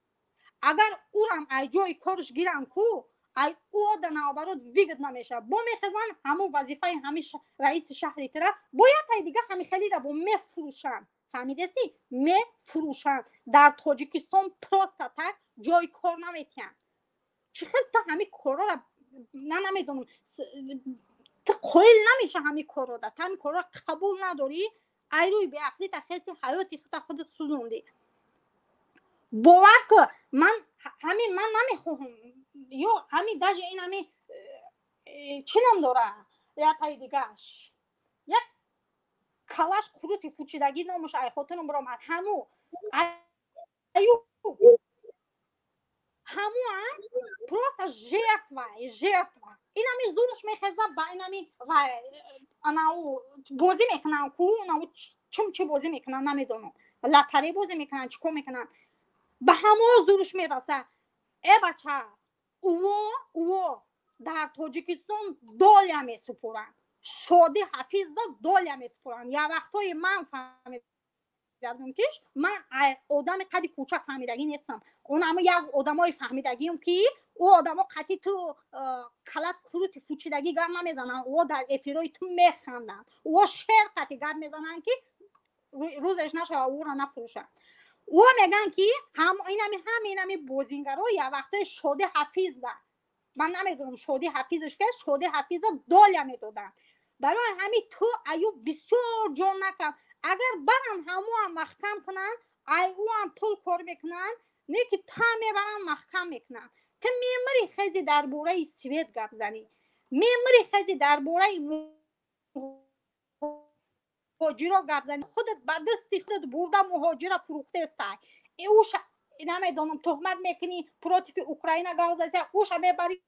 اگر او هم ای جای کارش گیرن کو ای او در نوبرات ویگد نمیشه با میخزن همون وظیفه همیشه رئیس شهری تره باید ای دیگه همی خیلی با میفروشن فهمیده سی میفروشن در تاجیکستان پروستاتر جای کار نمیتین چه خیلی تا همی کارا را نمیدونم تو قویل نمیشه همی کارا دا تا همی کارا قبول نداری ای روی به عقلی تا خیلی حیاتی خودت سوزوندی باور که من نمیخوام یا همین داجه این همین چی نام داره یا تای دیگهش یک کلاش کروتی فوچیدگی نامش ای خاطرم برام همو просто жертва این همین زورش میخزه با این همین انا بازی میکنن کو انا چه بازی میکنن نمیدونم لاتاری بازی میکنن چیکار میکنن به همه زورش میرسه ای بچه او در تاجیکستان دالیا میسپرن شادی حفیظ دالیا میسپرن یا وقتای من فهمیدم که من آدم قدی کوچک فهمیدگی نیستم اون اما یک آدمای فهمیدگیم که او آدما قطعی تو کلت کروت فوچیدگی گام نمیزنن، او در افیروی تو میخندن، او شعر قطعی گام میزنن که روزش نشه او را نفروشن. او میگن که همینمی بوزینگرا یا وقتی شده حفیظ ده، من نمیدونم شده حفیظش که شده حفیظ دول میدادن. برای همین تو ایو بسیار جان نکن، اگر برن همو هم محکم کنن ایو هم پول کار میکنن، نه که تا میبرن محکم میکنن. تو میمری خیزی در بوره سویت گپ زنی، میمری خیزی در بوره مهاجرا گپ زنی، خودت به دستی خودت برده مهاجرا فروخته استای اوش نمیدونم تهمت میکنی پروتیف اوکراین گاز اوش میبری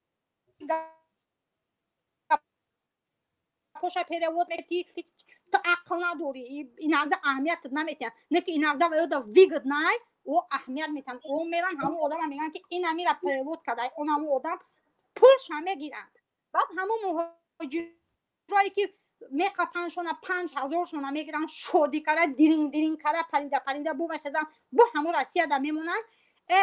پوشا پیروود میگی تو عقل نداری، این عقل اهمیت نمیتن، نه که این عقل باید ویگد نه او اهمیت میتن. او میرن همون آدم میگن که این امیره پیروود کرده، اون همون آدم پولش هم میگیرن. بعد همون مهاجرایی که میقپنشون 5000 شون میگیرن، شادی کرده دیرین دیرین کرده پریده بو میخزن بو همون رسیه ده میمونن.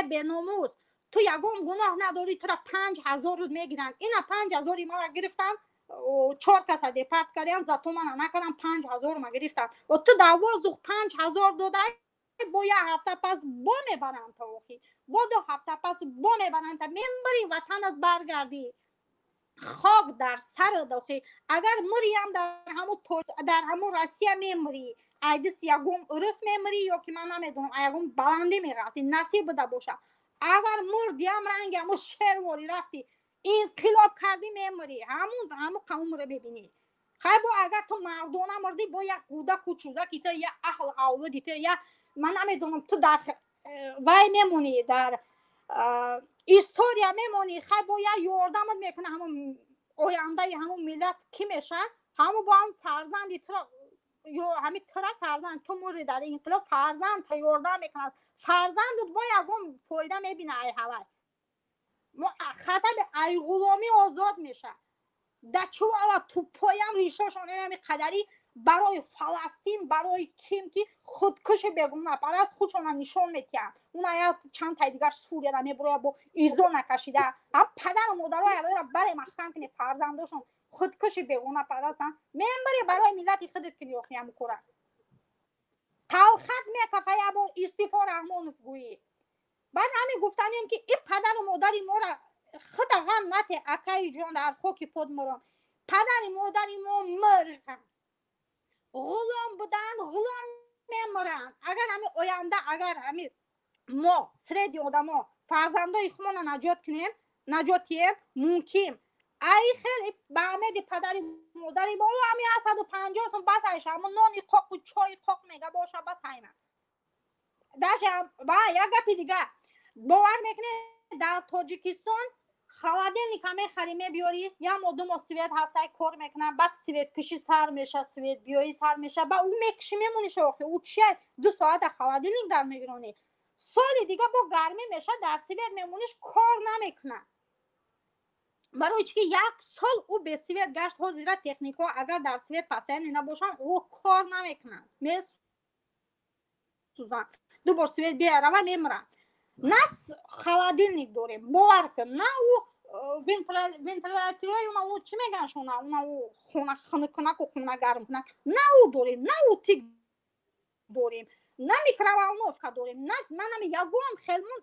به ناموس تو یگون گناه نداری، تو را 5000 رو میگیرن. اینا 5000 ما را گرفتن و 4 کس دیپارت کردن، زاتو من نکردن 5000 ما گرفتن و تو 5000 داده با یه هفته پس با میبرن تا وقتی با 2 هفته پس با میبرن تا میبری وطنت برگردی خاک در سر دوخی. اگر مریم در همون روسیه میمری، ایدس یگم روس میمری یا که من نمیدونم یگم بلندی میرفتی نصیب بوده باشه. اگر مردی هم رنگ همون شرواری رفتی انقلاب کردی میمری، همون قوم رو ببینی. خیلی با اگر تو مردانه مردی با یک کودک کوچولکی تو یا اهل اولادی تو یا من نمیدونم تو در وای میمونی، در استوریا میمونی، خیلی با یا یاردمت میکنه همون آینده همون ملت کی میشه، همون با هم فرزندی تو یا همین طرف فرزند تو مردی در انقلاب فرزند تا یاردم میکنه، فرزندت با یکم فایده میبینه ای هوای خطر ای غلامی آزاد میشه. دچو الا تو پایم ریشاشون اینمی قدری برای فلسطین برای کیم که خودکش بگونه برای از خودشون نشون میتین. اون یا چند تا دیگر سوریه را میبره با ایزو نکشیده هم پدر و مادرای را برای محکم کنی فرزنداشون خودکش بگونه پرستن میبری برای ملت خودت کنی اخی هم کره تلخت میکفه یا با استیفا رحمانوف گویی. بعد همین گفتنیم که این پدر و مادری ما را خود غم نته اکای جان در خوکی پود مرم، پدر مادری ما مرغن غلام بودن غلام میمرن. اگر همین آینده اگر همین ما سردی آدم ها فرزندای خودمون نجات کنیم نجاتیم ممکن ای خیلی به امید پدری مادری ما همین 150 سن بس ایش همون نانی قاق و چای قاق میگه باشه بس هایمه داشتم. با یک گپی دیگه باور میکنه در تاجیکستان خالدینی که خریمه بیاری یا مردم سویت هسته کار میکنن، بعد سویت کشی سر میشه سویت بیایی سر میشه با اون میکشی میمونی شوخی او چیه 2 ساعت خالدینی در میگرونی. سال دیگه با گرمی میشه در سویت میمونیش کار نمیکنن برای چی یک سال او به سویت گشت ها زیرا تکنیکا اگر در سویت پسند نباشن او کار نمیکنن سوزن 2 بار سویت بیاره و میمرن. نس خالدینی داریم باور کن نه او ونتیلاتوری او چی میگن شونا او خونه کنک و خونه گرم کنک نه او داریم نه او تیک داریم نه میکروالنوفکا داریم نه نمی یگم خیلمون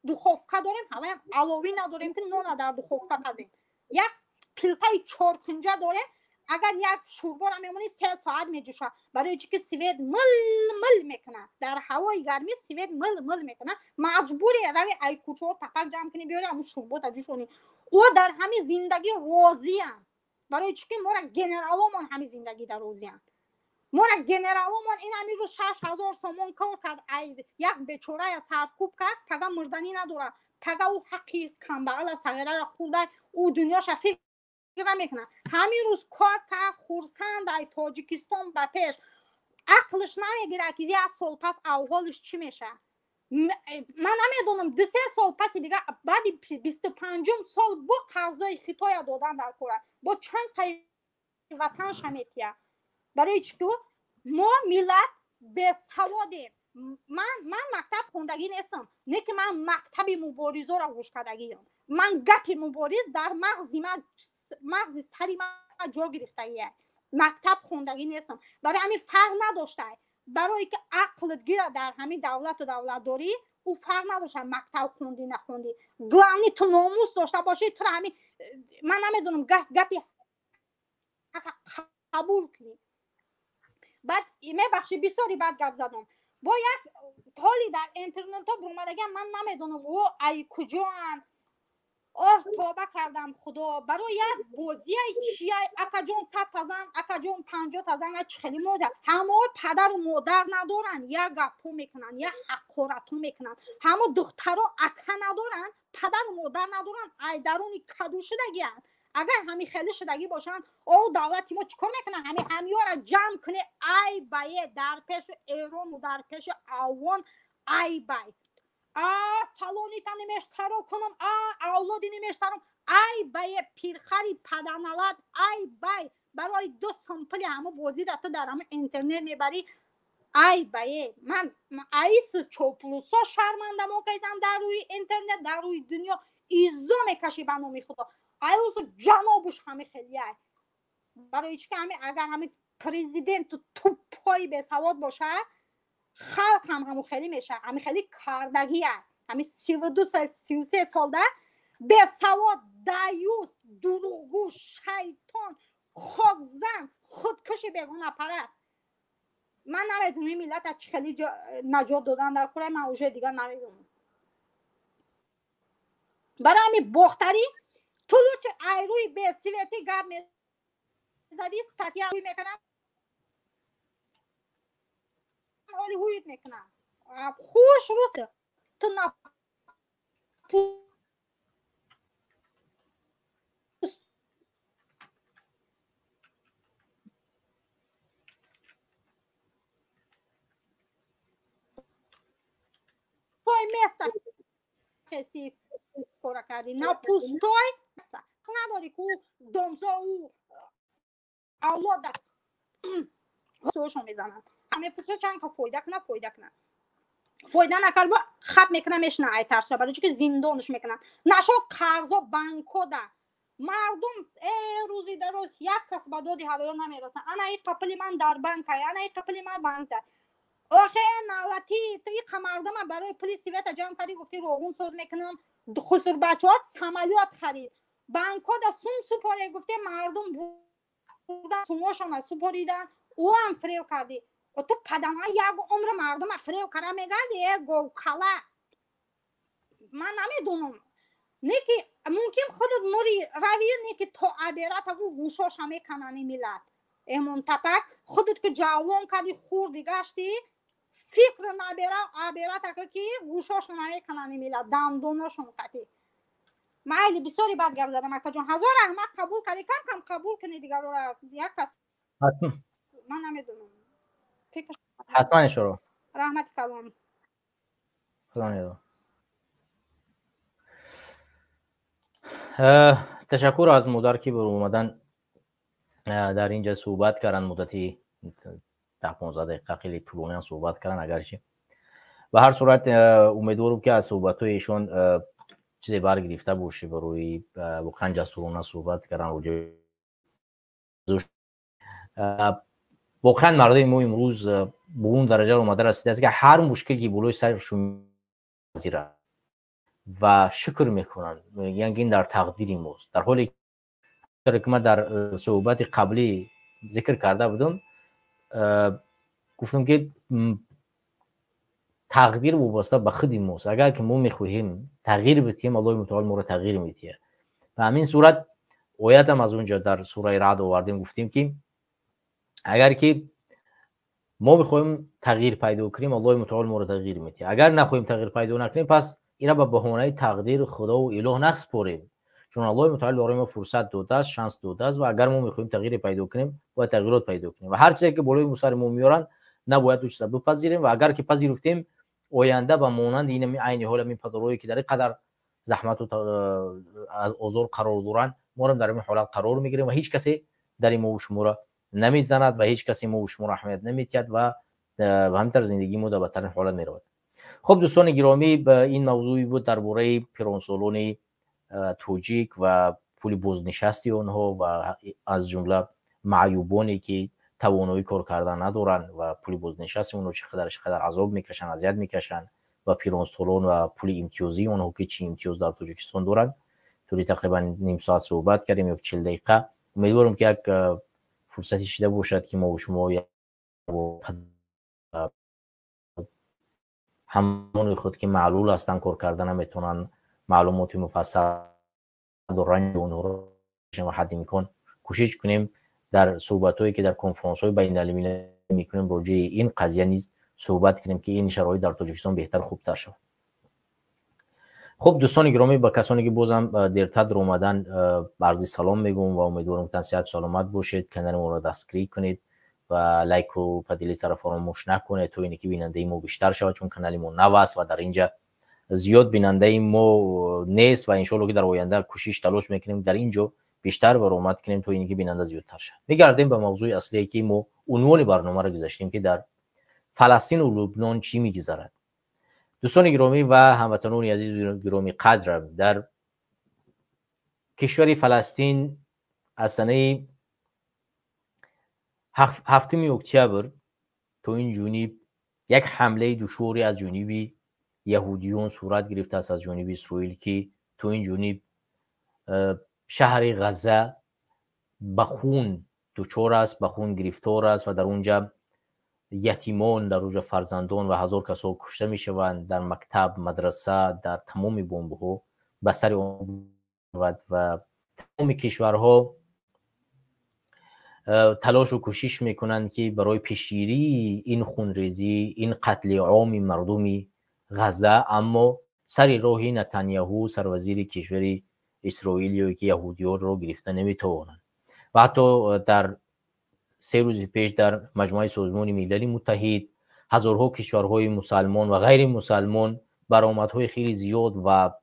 دخوفکا داریم همه هم علاوی نداریم که نون در دخوفکا پزیم یک پیلتای 4 کنجه داریم اگر یک شوربا را میمونی 3 ساعت میجوشه برای چی که سوید مل میکنه در هوای گرمی سوید مل میکنه مجبوری روی ای کوچه و تپک جمع کنی بیاری همون شوربا تا جوشونی او در همین زندگی راضی هم برای چی که ما را گنرالومان همین زندگی در راضی هم ما را گنرالومان این همین رو 6000 سومون کار کرد یک بیچاره سرکوب کرد پگه مردنی نداره پگه او حقی کمبغل صغیره را خورده او دنیا شفیق میکنن همین روز کار تا خورسند در تاجیکستان به پیش عقلش نمیگیره که 1 سال پس احوالش چی میشه. من نمیدونم 2-3 سال پس دیگه بعد 25 سال با قرضای خطای دادن در کره با چند تای وطن شمیتیه برای چی که ما ملت به سوادیم. من مکتب خوندگی نیستم، نه که من مکتب مبارزه را گوش کردگیم. من گپ مبارز در مغز سری من جا گرفتگیه. مکتب خوندگی نیستم، برای همین فرق نداشته. برای که عقلت گیره در همین دولت و دولت داری، او فرق نداشته مکتب خوندی نخوندی. گلانی تو ناموس داشته باشی، تو همین من نمیدونم گپی قبول کنی. بعد بخشی بسیاری بعد گپ زدم با یک تالی در اینترنت ها برمدگم، من نمیدونم او ای کجان توبه کردم خدا برای یک بازی چیه اکا جون 100,000 اکا جون 50,000 خیلی موده. همه پدر و مادر ندارن، یا گپو میکنن یا حقارتو میکنن. همه دخترها اکا ندارن، پدر و مادر ندارن، ای درونی کدو شدگی هن. اگر همین خیلی شدگی باشن او دولتی ما چیکار میکنن؟ همین را جمع کنه ای بایه در پیش ایران و در پیش اوان ای بای فلانی تا نمیشترو کنم، اولادی نمیشترم ای بای پیرخری پدرنلاد ای بای برای 2 سامپل همه بازی داتا در همه اینترنت میبری ای بای من ایس چوپلوسا شرمنده موقعیزم در روی اینترنت در روی دنیا ایزا میکشی بنو میخودا ایوزو جنابش همه خیلی ای برای چی که اگر همه پریزیدنت تو پای به سواد باشه خلق همو خیلی میشه. همه خیلی کاردگیه. همه 32 سال 33 سال ده به سواد دایوس دروغگو شیطان خودزن خودکش بیگانه پرست. من نمیدونم این ملت از چه خیلی نجات دادن در کره من اوجه دیگه نمیدونم. برای همین بختری تو لوچه ایروی به سیویتی گب میزدی ستاتی ایروی میکنن حالی هویت میکنن خوش روسته تو نا توی میسته کسی کورا کردی نا پوستوی نداری که دمزا او اولاد سوشو میزنن همه پوسته چند که فایده کنه فایده نکرد با خب میکنه میشنه ای ترشه برای که زندانش میکنن نشو قرضا بانکو ده مردم روزی در روز یک کس با دادی هوایو نمیرسن. انا این قپلی من در بانک های انا این قپلی من بانک ده آخه نالتی تو این مردم برای پلیس سیویت جمع کردی گفتی روغون سوز میکنم خسر بچهات سمالیات خرید بانکو ده سوم سپاره گفتی مردم بودن سوماشون سپاریدن او هم فریو کردی و تو پدم های یک عمر مردم فریو کرده میگردی گو کلا من نمیدونم نه که ممکن خودت موری روی نه که تو عبیرت اگو گوشاش همه کنانی میلد امون تپک خودت که جاولون کردی خوردی گشتی فکر عبیرت اگه که گوشاش همه کنانی میلد دندوناشون قطی من بسیاری بد گرد دادم اکا جان 1000 احمد قبول کردی کم قبول کنی دیگر رو یک کس من نمیدونم حتما اشاره رحمت کلام خدا نیدو. تشکر از مدار که بر اومدن در اینجا صحبت کردن مدتی 10-15 دقیقه خیلی طولانی صحبت کردن اگرچه به هر صورت امیدوارم که از صحبت‌های ایشون چیزی برگرفته باشه برای واقعا جسورانه صحبت کردن روی واقعا مردم ما امروز به اون درجه اومده رسیده است که هر مشکلی که بالای سرشون میذارن و شکر میکنن یعنی این در تقدیر ماست در حالی که من در صحبت قبلی ذکر کرده بودم گفتم که تغییر وابسته به خود ماست. اگر که ما میخواهیم تغییر بدیم الله متعال ما را تغییر میده. به همین صورت آیت هم از اونجا در سوره رعد آوردیم گفتیم که اگر که ما بخوایم تغییر پیدا کنیم الله متعال ما را تغییر میده. اگر نخواهیم تغییر پیدا نکنیم پس اینا به بهانه تقدیر خدا و اله نسپاریم چون الله متعال برای ما فرصت داده است شانس داده است و اگر ما میخواهیم تغییر پیدا کنیم باید تغییرات پیدا کنیم و هر چیزی که بالای سر ما میارن نباید اون چیزا بپذیریم و اگر که پذیرفتیم آینده به مانند این عین حال همین پدرایی که در قدر زحمت و آزار قرار دارن ما هم در این حالت قرار میگیریم و هیچ کسی در این ما و شما را نمیزند و هیچ کسی ما و شما را اهمیت نمیدهد و به همین طرز زندگی ما در بدترین حالت میرود. خب دوستان گرامی، به این موضوعی بود درباره پیرانسالون توجیک و پول بازنشستی آنها و از جمله معیوبانی که توانایی کار کردن ندارن و پول بازنشستی اونها چقدر عذاب میکشن، اذیت میکشن و پیرانسالون و پول امتیازی اونها که چی امتیاز در تاجیکستان دارن. توی تقریبا نیم ساعت صحبت کردیم یا 40 دقیقه. امیدوارم که یک فرصتی شده باشد که ما و شما همون خود که معلول هستن کار کردن میتونن معلومات مفصل و رنج اونها رو و حد امکان کوشش کنیم در صحبت‌هایی که در کنفرانس‌های بین‌المللی میکنیم راجع این قضیه نیز صحبت کنیم که این شرایط در تاجیکستان بهتر خوبتر شود. خب دوستان گرامی، با کسانی که بازم دیرتر اومدن عرض سلام میگم و امیدوارم که صحت سلامت باشید. کانال ما رو دستگیری کنید و لایک و پدیلی طرف فراموش نکنید تا اینکه بیننده ما بیشتر شود، چون کانال ما نو است و در اینجا زیاد بیننده ما نیست و ان شاء الله که در آینده کوشش تلاش میکنیم در اینجا بیشتر برآمد کنیم تا اینکه بیننده زیادتر شد. میگردیم به موضوع اصلی که ما عنوان برنامه رو گذاشتیم که در فلسطین و لبنان چی میگذرد. دوستان گرامی و هموطنان عزیز گرامی قدرم، در کشور فلسطین از سنه 7 اکتبر تا این جانب یک حمله دشواری از جانب یهودیان صورت گرفته است از جانب اسرائیل که تا این جانب شهر غزه به خون دچار است، به خون گرفتار است و در اونجا یتیمان، در اونجا فرزندان و هزار کسا کشته می شوند. در مکتب، مدرسه، در تمام بمب ها به سر و تمام کشورها تلاش و کوشش میکنند که برای پیشگیری این خونریزی، این قتل عام مردم غزه، اما سر راه نتانیاهو سروزیر کشور اسرائیلی که یهودیان رو گرفته نمیتوانند. و حتی در 3 روز پیش در مجمع سازمان ملل متحد هزارها کشورهای مسلمان و غیر مسلمان برآمدهای خیلی زیاد و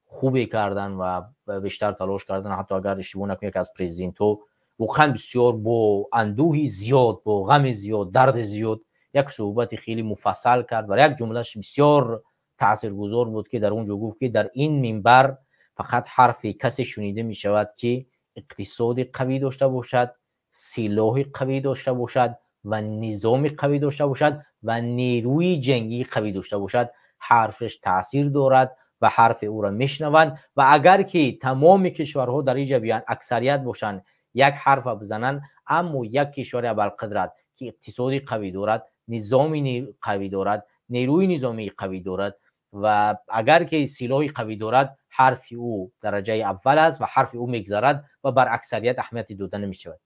خوبی کردن و بیشتر تلاش کردن. حتی اگر اشتباه نکنم که از پرزیدنت‌ها واقعا بسیار با اندوهی زیاد، با غم زیاد، درد زیاد یک صحبت خیلی مفصل کرد و یک جملهش بسیار تاثیرگذار بود که در اونجا گفت که در این منبر فقط حرف کسی شنیده می شود که اقتصاد قوی داشته باشد، سلاح قوی داشته باشد و نظام قوی داشته باشد و نیروی جنگی قوی داشته باشد. حرفش تاثیر دارد و حرف او را میشنوند و اگر که تمام کشورها در اینجا بیان اکثریت باشند یک حرف بزنند، اما یک کشور ابوالقدرت که اقتصادی قوی دارد، نظامی قوی دارد، نیروی نظامی قوی دارد و اگر که سلاح قوی دارد، حرف او درجه اول است و حرف او میگذرد و بر اکثریت اهمیت داده نمی شود.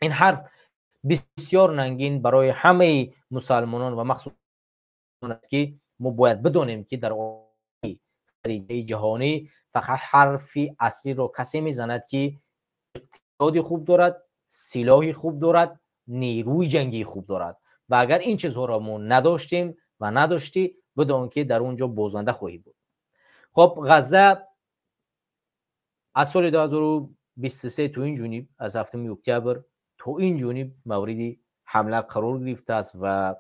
این حرف بسیار ننگین برای همه مسلمانان و مخصوصا است که ما باید بدانیم که در خریده جهانی فقط حرف اصلی رو کسی میزند که اقتصادی خوب دارد، سلاحی خوب دارد، نیروی جنگی خوب دارد و اگر این چیزها را ما نداشتیم و نداشتی بدون که در اونجا بازنده خواهی بود. خب غزه از سال 2023 تو این جانب از 7 اکتبر تو این جانب مورد حمله قرار گرفته است و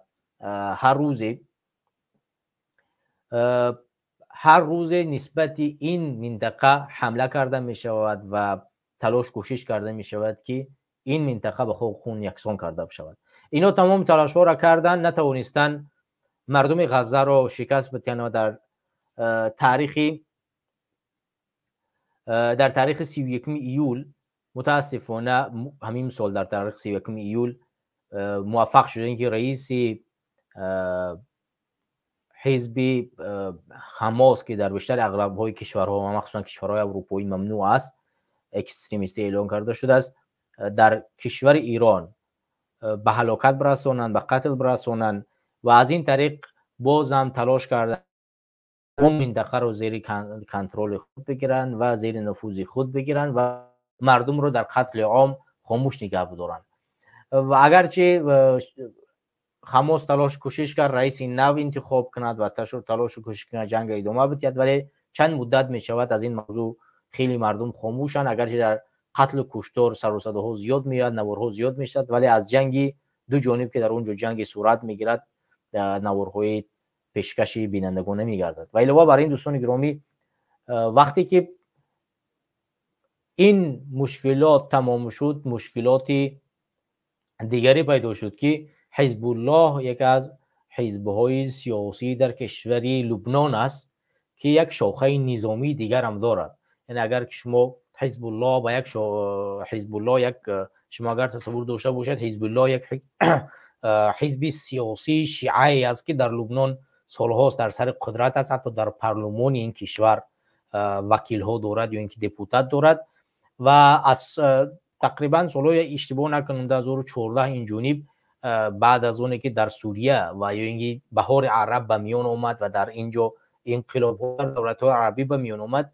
هر روز نسبت این منطقه حمله کرده می شود و تلاش کوشش کرده می شود که این منطقه به خون یکسان کرده بشود. اینا تمام تلاش ها را کردن، نتوانستن مردم غزه را شکست بدهند. در تاریخ 31 ایول متاسفانه همین سال در تاریخ 31 ایول موفق شدن که رئیس حزب حماس که در بیشتر اغلب‌های کشورها و مخصوصا کشورهای اروپایی ممنوع است، اکستریمیستی اعلام کرده شده است، در کشور ایران به هلاکت برسانند، به قتل برسانند و از این طریق باز هم تلاش کردن اون منطقه رو زیر کنترل خود بگیرن و زیر نفوذ خود بگیرن و مردم رو در قتل عام خاموش نگه بدارن. و اگرچه حماس تلاش کوشش کرد رئیس نو انتخاب کند و تلاش کوشش کند جنگ ادامه بدهد، ولی چند مدت می شود از این موضوع خیلی مردم خاموشن. اگرچه در قتل و کشتار سر و صداها زیاد میاد، نوارها زیاد میشد، ولی از جنگ دو جانب که در اونجا جنگ صورت میگیرد، نوارهای پیشکش بینندگان نمیگردد. و علاوه بر این دوستان گرامی، وقتی که این مشکلات تمام شد، مشکلات دیگری پیدا شد که حزب الله یک از حزب‌های سیاسی در کشوری لبنان است که یک شاخه نظامی دیگر هم دارد. یعنی اگر شما حزب الله با یک حزب الله یک شما اگر تصور داشته باشید، حزب الله یک حزب سیاسی شیعه است که در لبنان سالهاست در سر قدرت است، حتی در پارلمان این کشور وکیل ها دارد یا اینکه دپوتات دارد و از تقریبا سالهای اشتباه نکنم 2014 این جانب بعد از اون که در سوریه و یا اینکه بهار عرب به میان اومد و در اینجا انقلاب در دولت‌های عربی به میان اومد،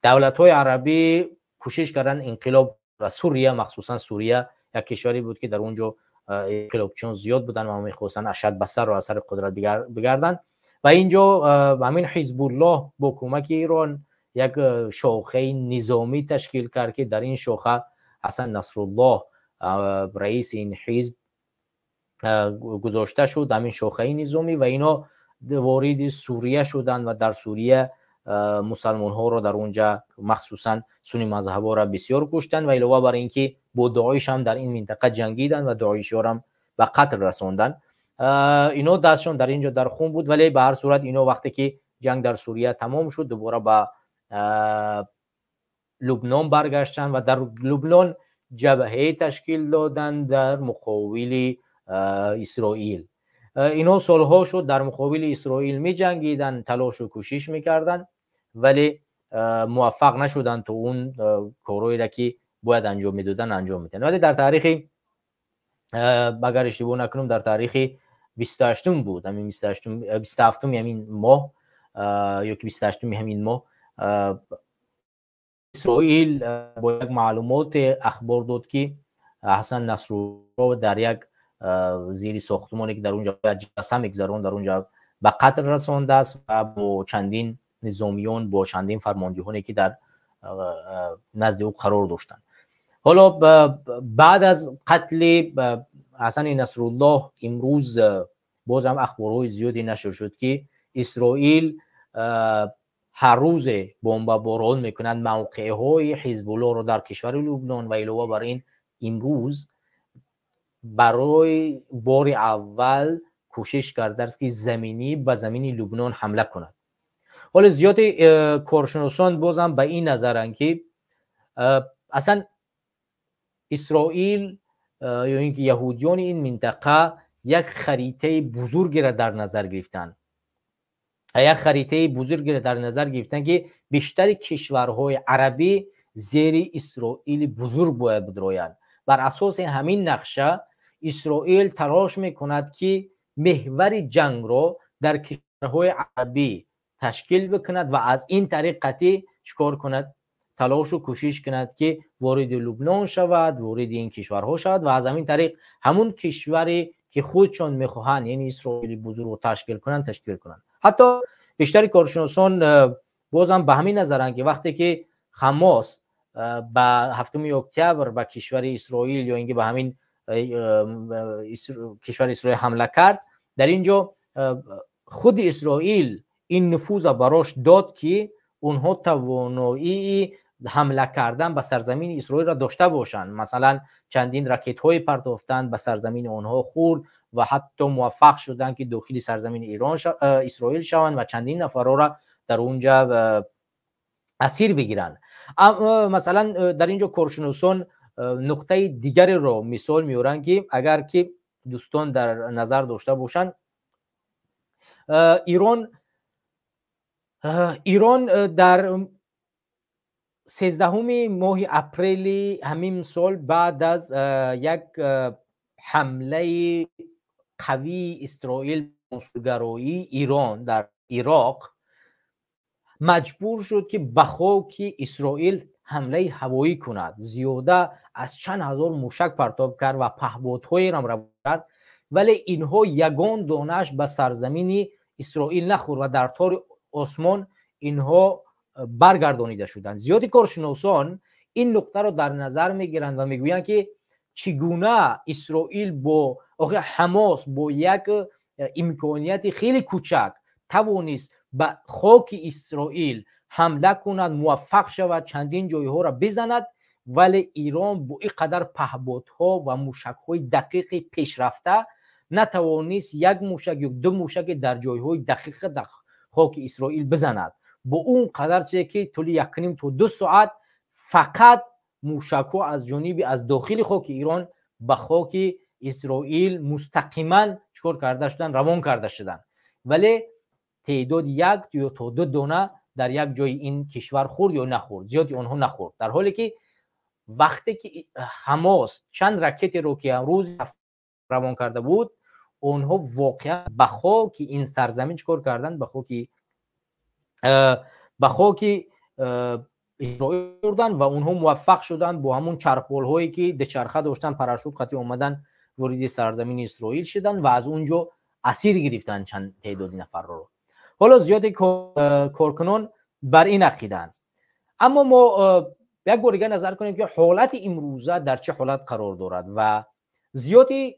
دولت‌های عربی کوشش کردن انقلاب و سوریه، مخصوصا سوریه یک کشوری بود که در اونجا انقلابچیان زیاد بودن و می‌خواستن اشد به سر و اثر قدرت بگردن و اینجا همین حزب الله با کمک ایران یک شاخه نظامی تشکیل کرد که در این شاخه حسن نصرالله رئیس این حزب گذاشته شد، همین شاخه نظامی، و اینا وارد سوریه شدند و در سوریه مسلمان ها را در اونجا مخصوصا سنی مذهب ها را بسیار کشتند و علاوه بر اینکه با داعش هم در این منطقه جنگیدند و داعش ها هم به قتل رساندند. اینا دستشون در اینجا در خون بود، ولی به هر صورت اینا وقتی که جنگ در سوریه تمام شد دوباره به لبنان برگشتن و در لبنان جبهه تشکیل دادن در مقابل اسرائیل. اینا سالها شد در مقابل اسرائیل می جنگیدن، تلاش و کوشش میکردن ولی موفق نشدن تو اون کارهایی را که باید انجام میدادن انجام میدن. ولی در تاریخ اگر اشتباه نکنم در تاریخ 28 بود، همین 27 همین ماه یا که 28 همین ماه اسرائیل با یک معلومات اخبار داد که حسن نصرالله در یک زیر ساختمانی که در اونجا جسم میگذرون در اونجا به قتل رسانده است و با چندین نظامیان با چندین فرماندهانی که در نزد او قرار داشتند. حالا بعد از قتل حسن نصرالله امروز باز هم اخبارهای زیادی نشر شد که اسرائیل هر روز بمباران میکنند موقعه های حزب الله رو در کشور لبنان و علاوه بر این امروز برای بار اول کوشش کرده است که زمینی به زمین لبنان حمله کند. حالا زیاد کارشناسان بازم به این نظرند که اصلا اسرائیل یا اینکه یهودیان این منطقه یک خریطه بزرگی را در نظر گرفتند. یک خریطه بزرگی را در نظر گرفتن که بیشتر کشورهای عربی زیر اسرائیل بزرگ باید بدرویند. بر اساس همین نقشه اسرائیل تلاش میکند که محور جنگ را در کشورهای عربی تشکیل بکند و از این طریق قطعی چکار کند؟ تلاش و کوشش کند که وارد لبنان شود، وارد این کشورها شود و از همین طریق همون کشوری که خودشان میخواهند یعنی اسرائیل بزرگ رو تشکیل کنند. حتی بیشتر کارشناسان بازم به همین نظرند که وقتی که حماس به 7 اکتبر به کشور اسرائیل یا اینکه به همین کشور اسرائیل حمله کرد، در اینجا خود اسرائیل این نفوذ براش داد که اونها توانایی حمله کردن به سرزمین اسرائیل را داشته باشند. مثلا چندین راکت های پرتافتند به سرزمین اونها خورد و حتی موفق شدن که داخل سرزمین اسرائیل شوند و چندین نفر را در اونجا اسیر بگیرند. مثلا در اینجا کارشناسان نقطه دیگری را مثال میارن که اگر که دوستان در نظر داشته باشند، ایران در 13 ماه اپریل همین سال بعد از یک حمله قوی اسرائیل مسئولگرایی ایران در عراق مجبور شد که به خاک اسرائیل حمله هوایی کند. زیاده از چند هزار موشک پرتاب کرد و پهپادهای را کرد، ولی اینها یگان دانش به سرزمین اسرائیل نخورد و در تار آسمان اینها برگردانیده شدند. زیادی کارشناسان این نکته را در نظر میگیرند و میگویند که چگونه اسرائیل با حماس با یک امکانیت خیلی کوچک توانست به خاک اسرائیل حمله کند، موفق شود چندین جای ها را بزند، ولی ایران با این قدر پهپادها و موشک‌های دقیق پیشرفته نتوانست یک موشک یا دو موشک در جای‌های دقیق در خاک اسرائیل بزند. با اون قدر چیزی که طول 1.5 تا 2 ساعت فقط موشک‌ها از جانب از داخل خاک ایران به خاک اسرائیل مستقیما چکار کرده شدن، روان کرده شدن، ولی تعداد 1 تا 2 دانه در یک جای این کشور خورد یا نخورد، زیادی آنها نخورد، در حالی که وقتی که حماس چند راکت رو که امروز روان کرده بود، اونها واقعا به خاک این سرزمین چکار کردن، به خاک اسرائیل بردن و اونها موفق شدن با همون چرخبال هایی که دوچرخه داشتن، پاراشوت خطی اومدن وارد سرزمین اسرائیل شدن و از اونجا اسیر گرفتن چند تعدادی نفر رو. حالا زیادی کارکنان بر این عقیدن، اما ما یک بار دیگه نظر کنیم که حالت امروزه در چه حالت قرار دارد و زیادی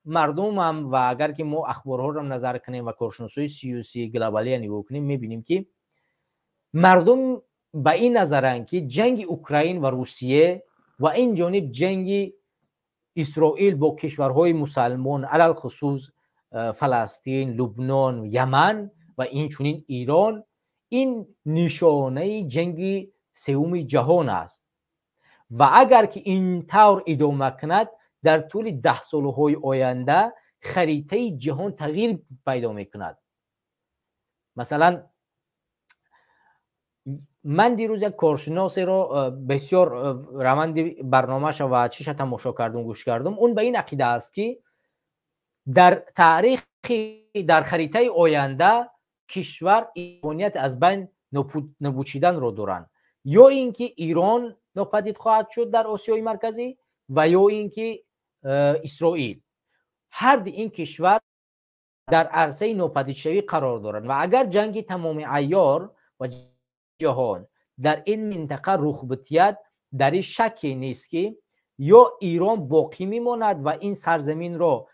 مردم هم، و اگر که ما اخبارها رو نظر کنیم و کارشناسای سیاسی گلوبالی نگاه کنیم میبینیم که مردم به این نظرن که جنگ اوکراین و روسیه و این جانب جنگ اسرائیل با کشورهای مسلمان علل خصوص فلسطین، لبنان، یمن و این چونین ایران، این نشانه جنگ سوم جهان است و اگر که این طور ادامه کند در طول 10 سالهای آینده خریطه جهان تغییر پیدا میکند. مثلا من دیروز یک کارشناس را بسیار روند برنامه‌اش و چیش تماشا کردم، گوش کردم، اون به این عقیده است که در تاریخ، در خریطه آینده کشور امکانیت از بین نبوچیدن را دارند، یا اینکه ایران ناپدید خواهد شد در آسیای مرکزی و یا اینکه اسرائیل. هر این کشور در عرصه ناپدید شوی قرار دارند و اگر جنگ تمام عیار و جهان در این منطقه رخ بدهد، در این شکی نیست که یا ایران باقی میماند و این سرزمین را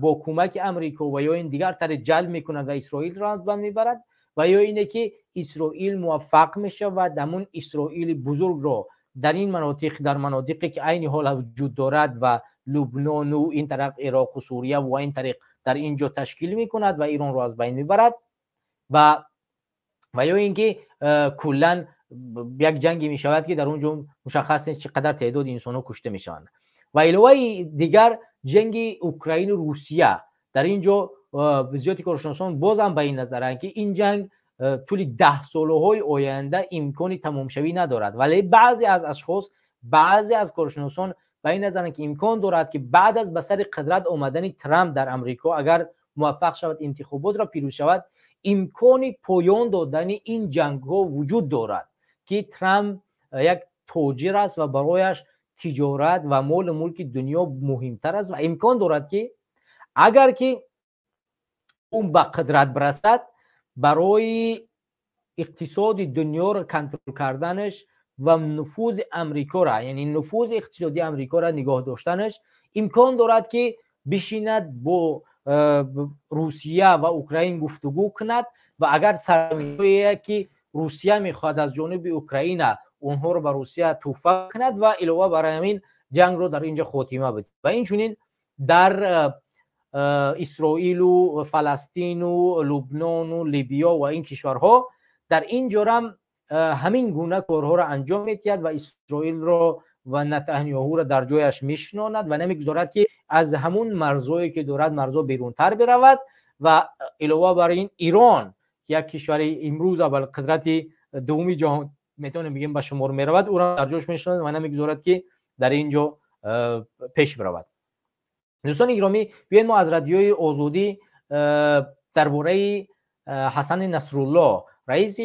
با کمک امریکا و یا این دیگر طرف جلب میکند و اسرائیل را از بین میبرد، و یا اینه که اسرائیل موفق میشه و دمون اسرائیل بزرگ را در این مناطق، در مناطقی که عین حال وجود دارد و لبنان و این طرف عراق و سوریه و این طریق در اینجا تشکیل میکند و ایران را از بین میبرد، و یا اینکه کلا یک جنگی میشود که در اونجا مشخص نیست چقدر تعداد انسان‌ها کشته میشوند. و علاوه دیگر جنگ اوکراین و روسیه، در اینجا زیادی کارشناسان بازم به این نظرند که این جنگ طول 10 سالهای آینده امکانی تمام شوی ندارد، ولی بعضی از اشخاص، بعضی از کارشناسان به این نظرند که امکان دارد که بعد از به سر قدرت آمدن ترامپ در امریکا، اگر موفق شود انتخابات را پیروز شود، امکانی پایان دادن این جنگ ها وجود دارد که ترامپ یک تاجر است و برایش تجارت و مال ملک دنیا مهمتر است و امکان دارد که اگر که اون به قدرت برسد، برای اقتصاد دنیا را کنترل کردنش و نفوذ امریکا را، یعنی نفوذ اقتصادی امریکا را نگاه داشتنش، امکان دارد که بشیند با روسیه و اوکراین گفتگو کند و اگر سرمایه‌ای که روسیه میخواد از جانب اوکراین اونها رو به روسیه توفیق کند و علاوه بر همین جنگ رو در اینجا خاتمه بده. و این چنین در اسرائیل و فلسطین و لبنان و لیبیا و این کشورها در اینجا هم همین گونه کارها را انجام میدهد و اسرائیل را و نتانیاهو را در جایش میشناند و نمیگذارد که از همون مرزایی که دارد مرزا بیرونتر برود. و علاوه بر این ایران که یک کشور امروز اول قدرت دومی جهان میتونیم بگیم به شمار میرود، او را در جایش میشناند و نمیگذارد که در اینجا پیش برود. دوستان گرامی، بیاید ما از رادیوی آزادی درباره حسن نصرالله، رئیس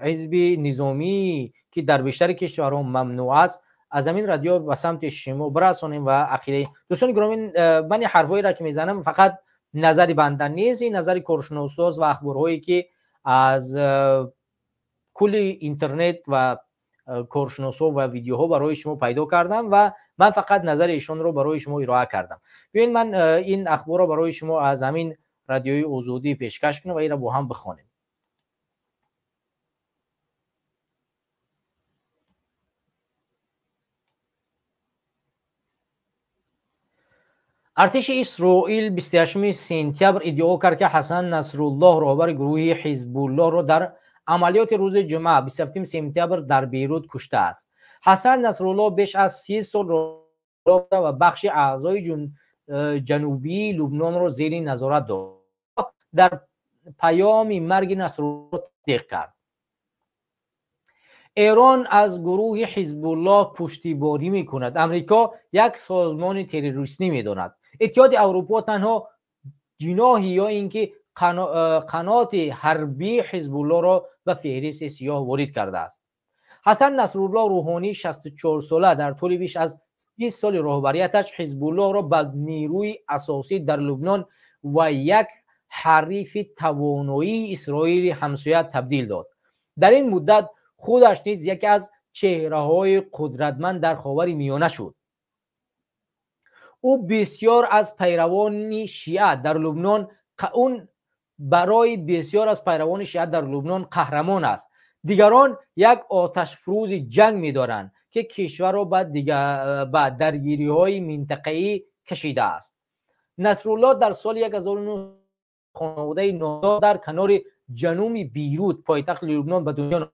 حزب نظامی که در بیشتر کشورها ممنوع است، از همین رادیو به سمت شما برسانیم و عقیده. دوستان گرامی، من این حرفایی را که میزنم فقط نظری بنده نیست، این نظری کارشناسان و اخبارهایی که از کل اینترنت و کارشناسا و ویدیوها برای شما پیدا کردم و من فقط نظر ایشون رو برای شما ارائه کردم. ببین من این اخبار رو برای شما از همین رادیوی آزادی پیشکش کنم و این رو با هم بخوانیم. ارتش اسرائیل 28 سپتامبر ادعا کرد که حسن نصرالله رهبر گروه حزب الله را در عملیات روز جمعه 27 سپتامبر در بیروت کشته است. حسن نصرالله بیش از 30 سال راه و بخش اعضای جنوبی لبنان را زیر نظارت داشت. در پیام مرگ نصرالله تصدیق کرد. ایران از گروه حزب الله پشتیبانی می‌کند. امریکا یک سازمان تروریستی می‌داند. اتحاد اروپا تنها جناح یا اینکه قنات حربی حزب الله را به فهرست سیاه وارد کرده است. حسن نصرالله روحانی 64 ساله در طول بیش از 30 سال رهبریتش حزب الله را به نیروی اساسی در لبنان و یک حریف توانایی اسرائیل همسایه تبدیل داد. در این مدت خودش نیز یکی از چهره‌های قدرتمند در خاورمیانه شد. او بسیار از پیروان شیعه در لبنان برای بسیار از پیروان شیعه در لبنان قهرمان است. دیگران یک آتش فروز جنگ می‌دارند که کشور را به درگیری‌های منطقه‌ای کشیده است. نصرالله در سال 1900 خانواده نادار در کنار جنوب بیروت پایتخت لبنان به دنیا آمد.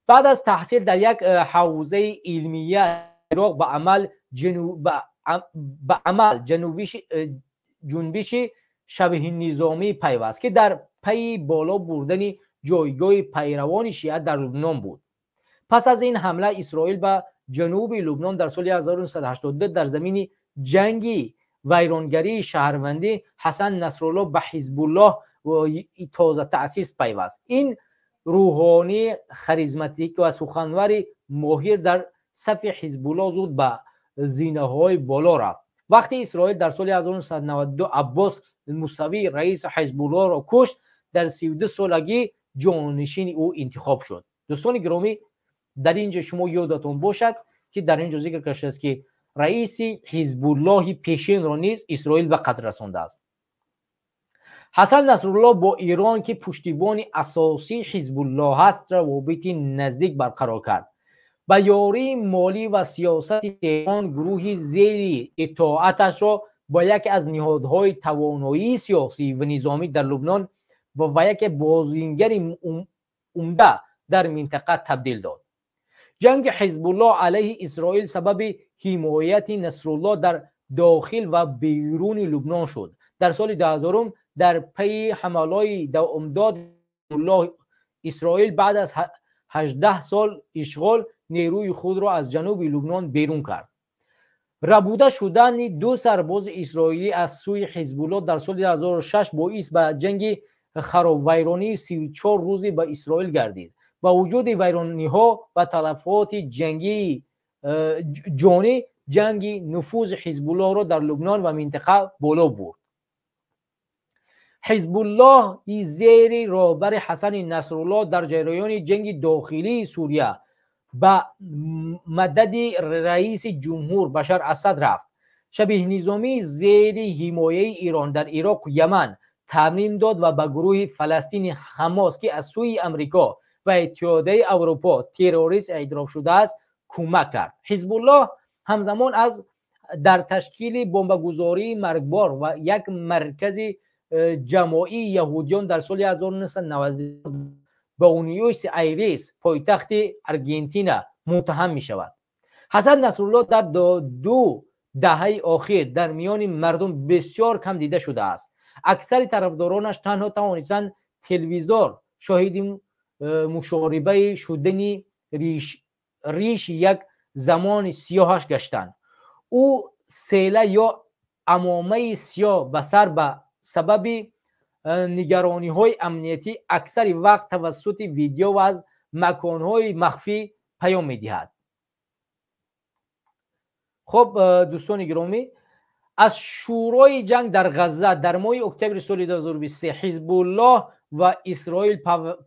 بعد از تحصیل در یک حوزه علمیه عراق به عمل جنبش شبه نظامی پیوست که در پی بالا بردن جایگاه پیروان شیعه در لبنان بود. پس از این حمله اسرائیل به جنوب لبنان در سال 1982 در زمین جنگی ویرانگری شهروندی حسن نصرالله به حزب الله و تازه تأسیس پیوست. این روحانی خاریزماتیک و سخنور ماهر در صف حزب الله زود به زینه‌های بالا رفت. وقتی اسرائیل در سال 1992 عباس موسوی رئیس حزب الله را کشت، در 32 سالگی جانشین او انتخاب شد. دوستان گرامی، در اینجا شما یادتون باشد که در اینجا ذکر کرده است که رئیس حزب الله پیشین را نیز اسرائیل به قتل رسانده است. حسن نصرالله با ایران که پشتیبان اساسی حزب الله است روابط نزدیک برقرار کرد. با یاری مالی و سیاست تهران گروه زیر اطاعتش را با یکی از نهادهای توانایی سیاسی و نظامی در لبنان و یک بازیگر عمده در منطقه تبدیل داد. جنگ حزب الله علیه اسرائیل سبب حمایت نصرالله در داخل و بیرون لبنان شد. در سال 2000 در پی حملات دوامدار الله اسرائیل بعد از 18 سال اشغال نیروی خود را از جنوب لبنان بیرون کرد. ربوده شدن 2 سرباز اسرائیلی از سوی حزب الله در سال 2006 باعث به جنگ خراب ویرانی 34 روزی به اسرائیل گردید. با وجود ویرانی ها و تلفات جنگی جانی، جنگ نفوذ حزب الله را در لبنان و منطقه بالا برد. حزب الله زیر رهبر حسن نصرالله در جریان جنگ داخلی سوریه به مدد رئیس جمهور بشار اسد رفت. شبه نظامی زیر حمایه ایران در عراق و یمن ترمیم داد و به گروه فلسطین حماس که از سوی امریکا و اتحادیه اروپا تروریست اعتراف شده است کمک کرد. حزب الله همزمان در تشکیل بمبگذاری مرگبار و یک مرکز جماعی یهودیان در سال 1990 به بوئنوس آیرس پایتخت آرژانتین متهم می شود. حسن نصرالله در 2 دهه اخیر در میان مردم بسیار کم دیده شده است. اکثر طرفدارانش تنها توانستند تلویزیون شاهد مشاربه شدن ریش یک زمان سیاهش گشتند. او سیله یا عمامه سیاه به سر به سبب نگرانی های امنیتی اکثر وقت توسط ویدیو و از مکان های مخفی پیام می دهد. خب دوستان گرامی، از شورای جنگ در غزه در ماه اکتبر سال 2023 حزب الله و اسرائیل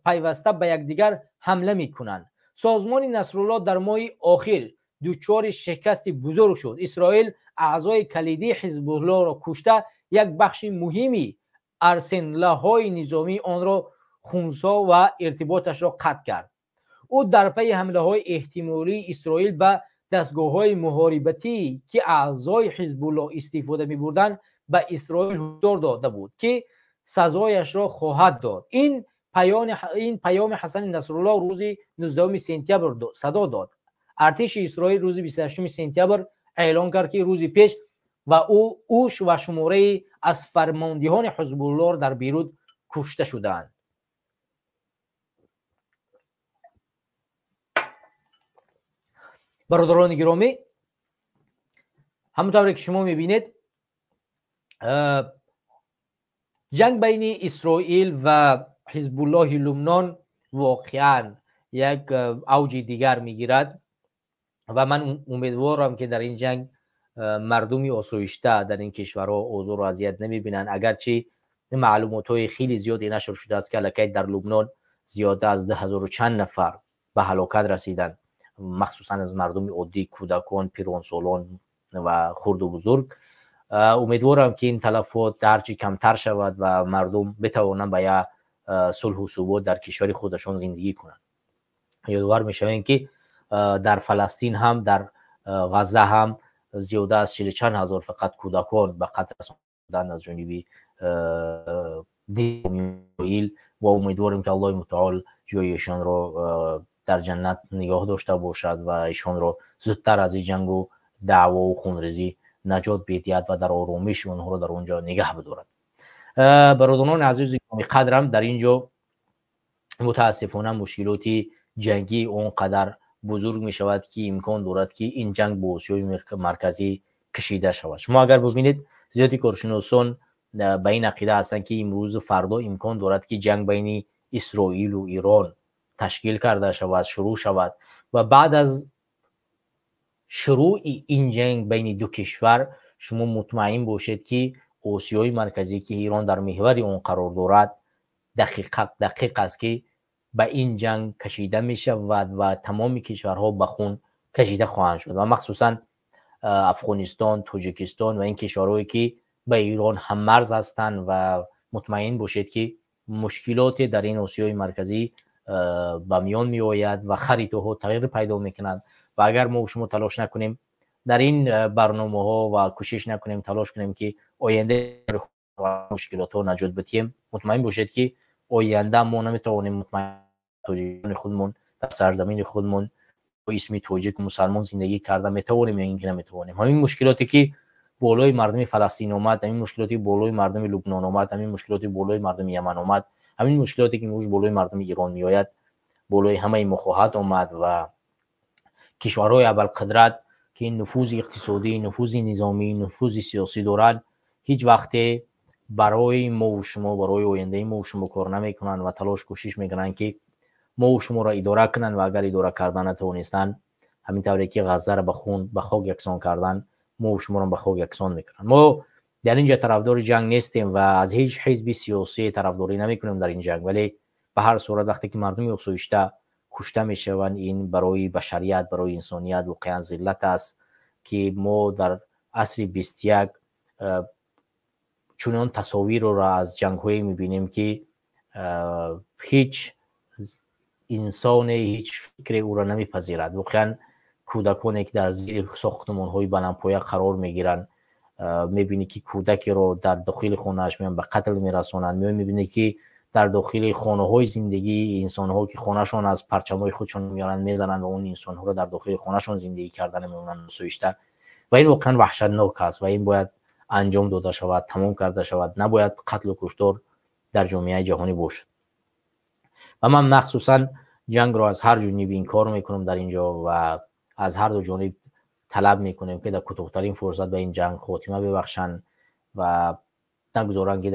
پیوسته به یکدیگر حمله می کنند. سازمان نصرالله در ماه اخیر دچار شکست بزرگ شد. اسرائیل اعضای کلیدی حزب الله را کشته، یک بخش مهمی ارسنال‌های نظامی آن را خنثی و ارتباطش را قطع کرد. او در پی حمله‌های احتمالی اسرائیل به دستگاه‌های محاربتی که اعضای حزب الله استفاده می‌بردند به اسرائیل هشدار داده بود که سزایش را خواهد داد. این پیام حسن نصرالله روز 19 سپتامبر صدا داد. ارتش اسرائیل روز 28 سپتامبر اعلام کرد که روز پیش و اوش و شماره از فرماندهان حزب الله در بیروت کشته شدند. برادران گرامی، همونطور که شما میبینید جنگ بین اسرائیل و حزب الله لبنان واقعا یک اوج دیگر میگیرد و من امیدوارم که در این جنگ مردمی آسایشته در این کشورها اوضاع و وضعیت نمیبینن، اگرچه معلومات های خیلی زیادی نشر شده است که الکی در لبنان زیاده از 10,000 و چند نفر به هلاکت رسیدند، مخصوصا از مردم عادی، کودکان، پیرانسالان و خرد و بزرگ. امیدوارم که این تلفات هرچی کمتر شود و مردم بتوانند به یک صلح و ثبات در کشور خودشان زندگی کنند. یادآور میشویم که در فلسطین هم، در غزه هم زیاده از 40 چند هزار فقط کودکان به قتل رساندند از جانب اسرائیل و امیدواریم که الله متعال جایشان را در جنت نگاه داشته باشد و ایشان را زودتر از این جنگ و دعوا و خونریزی نجات بدهد و در آرامش آنها را در اونجا نگه بدارد. برادران عزیز قدرم، در اینجا متاسفانه مشکلات جنگی اونقدر بزرگ می شود که امکان دارد که این جنگ به آسیای مرکزی کشیده شود. شما اگر ببینید زیادی کارشناسان به این عقیده هستند که امروز و فردا امکان دارد که جنگ بین اسرائیل و ایران تشکیل کرده شود، شروع شود و بعد از شروع این جنگ بین دو کشور شما مطمئن باشید که آسیای مرکزی که ایران در محور اون قرار دارد دقیق است که به این جنگ کشیده می شود و تمام کشورها به خون کشیده خواهند شد و مخصوصا افغانستان، تاجیکستان و این کشورهایی که به ایران هم مرز هستند و مطمئن باشید که مشکلات در این آسیای مرکزی به میان می آید و خریدها تغییر پیدا می کنند و اگر ما شما تلاش نکنیم در این برنامه ها و کوشش نکنیم تلاش کنیم که آینده مشکلات ها نجات بدهیم، مطمئن باشید که آینده ما نمیتوانیم مطمئن تاجیکان خودمون در سرزمین خودمون با اسم تاجیک مسلمان زندگی کرده میتوانیم یا اینکه نمیتوانیم. همین مشکلاتی که بالای مردم فلسطین اومد، همین مشکلاتی بالای مردم لبنان اومد، همین مشکلاتی بالای مردم یمن اومد، همین مشکلاتی که امروز بالای مردم ایران میآید بالای همه ما خواهد اومد و کشورهای ابرقدرت که این نفوذ اقتصادی، نفوذ نظامی، نفوذ سیاسی دارند هیچ وقت برای ما و شما، برای آینده ما و شما کار نمیکنن و تلاش کوشش میکنن که ما و شما را اداره کنن و اگر اداره کردن نتوانستن همین طوری که غزه را به خون به خاک یکسان کردن ما و شما را به خاک یکسان میکنن. ما در اینجا طرفدار جنگ نیستیم و از هیچ حزب سیاسی طرفداری نمیکنیم در این جنگ، ولی به هر صورت وقتی که مردم آسایشته کشته میشوند این برای بشریت، برای انسانیت واقعا ذلت است که ما در عصر 21 چنان تصاویر را از جنگ‌های می‌بینیم که هیچ انسان هیچ فکر او را نمی‌پذیرد. واقعا کودکانی که در زیر ساختمان‌های بلندپایه قرار می‌گیرند می‌بینی که کودکی را در داخل خانه‌اش میان به قتل می‌رسانند. می‌بینی که در داخل خانه‌های زندگی انسان‌ها که خانه‌شان از پرچم‌های خودشون میارن میزنند و اون انسان‌ها را در داخل خانه‌شان زندگی کردن می‌مونن سویشته و این واقعا وحشتناک است و این باید انجام داده شود، تمام کرده شود. نباید قتل و کشتار در جامعه جهانی باشد و من مخصوصا جنگ را از هر جانب انکار میکنم در اینجا و از هر دو جانب طلب میکنیم که در کوتاه‌ترین فرصت به این جنگ خاتمه ببخشند و نگذارند که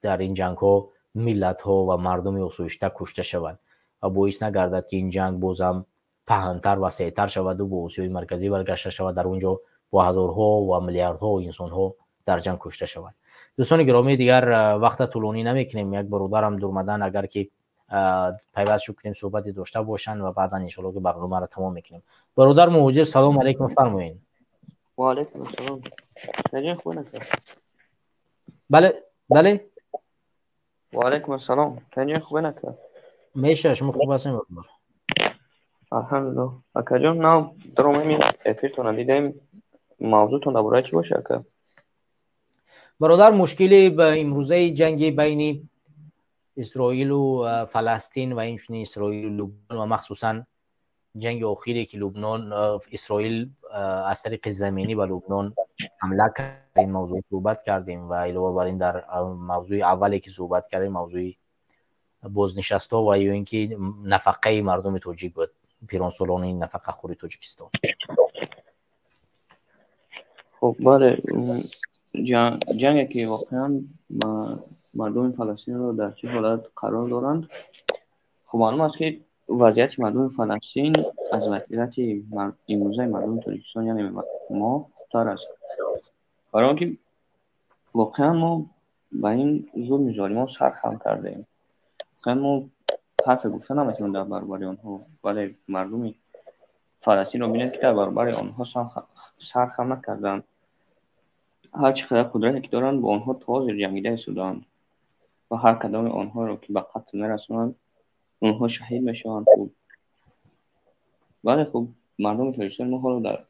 در این جنگ ها ملت ها و مردم آسایشته کشته شوند و باعث نگردد که این جنگ بازم پهن‌تر و وسیع‌تر شود و به آسیای مرکزی برگشته شود، در اونجا با هزارها و میلیاردها انسان ها در جنگ کشته شوند. دوستان گرامی، دیگر وقت طولانی نمیکنیم. یک برادرم درمدن اگر که پیوست شو کنیم صحبت داشته باشن و بعدا ان شاء الله که برنامه رو تمام میکنیم. برادر مهاجر سلام علیکم فرمایید. و علیکم السلام. نجی خوب نکرد. بله و علیکم السلام. نجی خوب نکرد. میشه شما خوب هستین برادر؟ الحمدلله. اکا جان نام درام همین افیرتون دیدیم موضوعتون درباره چی باشه اکا؟ برادر مشکلی به امروزه جنگی بین اسرائیل و فلسطین و اینچنین اسرائیل و لبنان و مخصوصا جنگ اخیری که لبنان اسرائیل از طریق زمینی به لبنان حمله کرد، این موضوع صحبت کردیم و علاوه بر این در موضوع اولی که صحبت کردیم موضوع بازنشسته و یا اینکه نفقه مردم تاجیک بود، پیرانسولان این نفقه خوری تاجیکستان. خب بله، جنگی که واقعا مردم فلسطین رو در چه حالت قرار دارند. خب معلوم است که وضعیت مردم فلسطین از وضعیت امروزه مردم تاجیکستان یعنی ما تر است، برای آنکه واقعا ما با این ظلم ظالمان سر خم کرده ایم. واقعا ما حرف گفتن نمیتونیم در برابر آنها، ولی مردم فلسطین رو بینید که در برابر آنها سر خم نکردند. هر چقدر قدرتی که دارند با آنها تازه جنگیده شدند و هر کدام آنها رو که به قتل میرسونند اونها شهید میشوند. خوب ولی خب مردم تاجیکستان ما رو در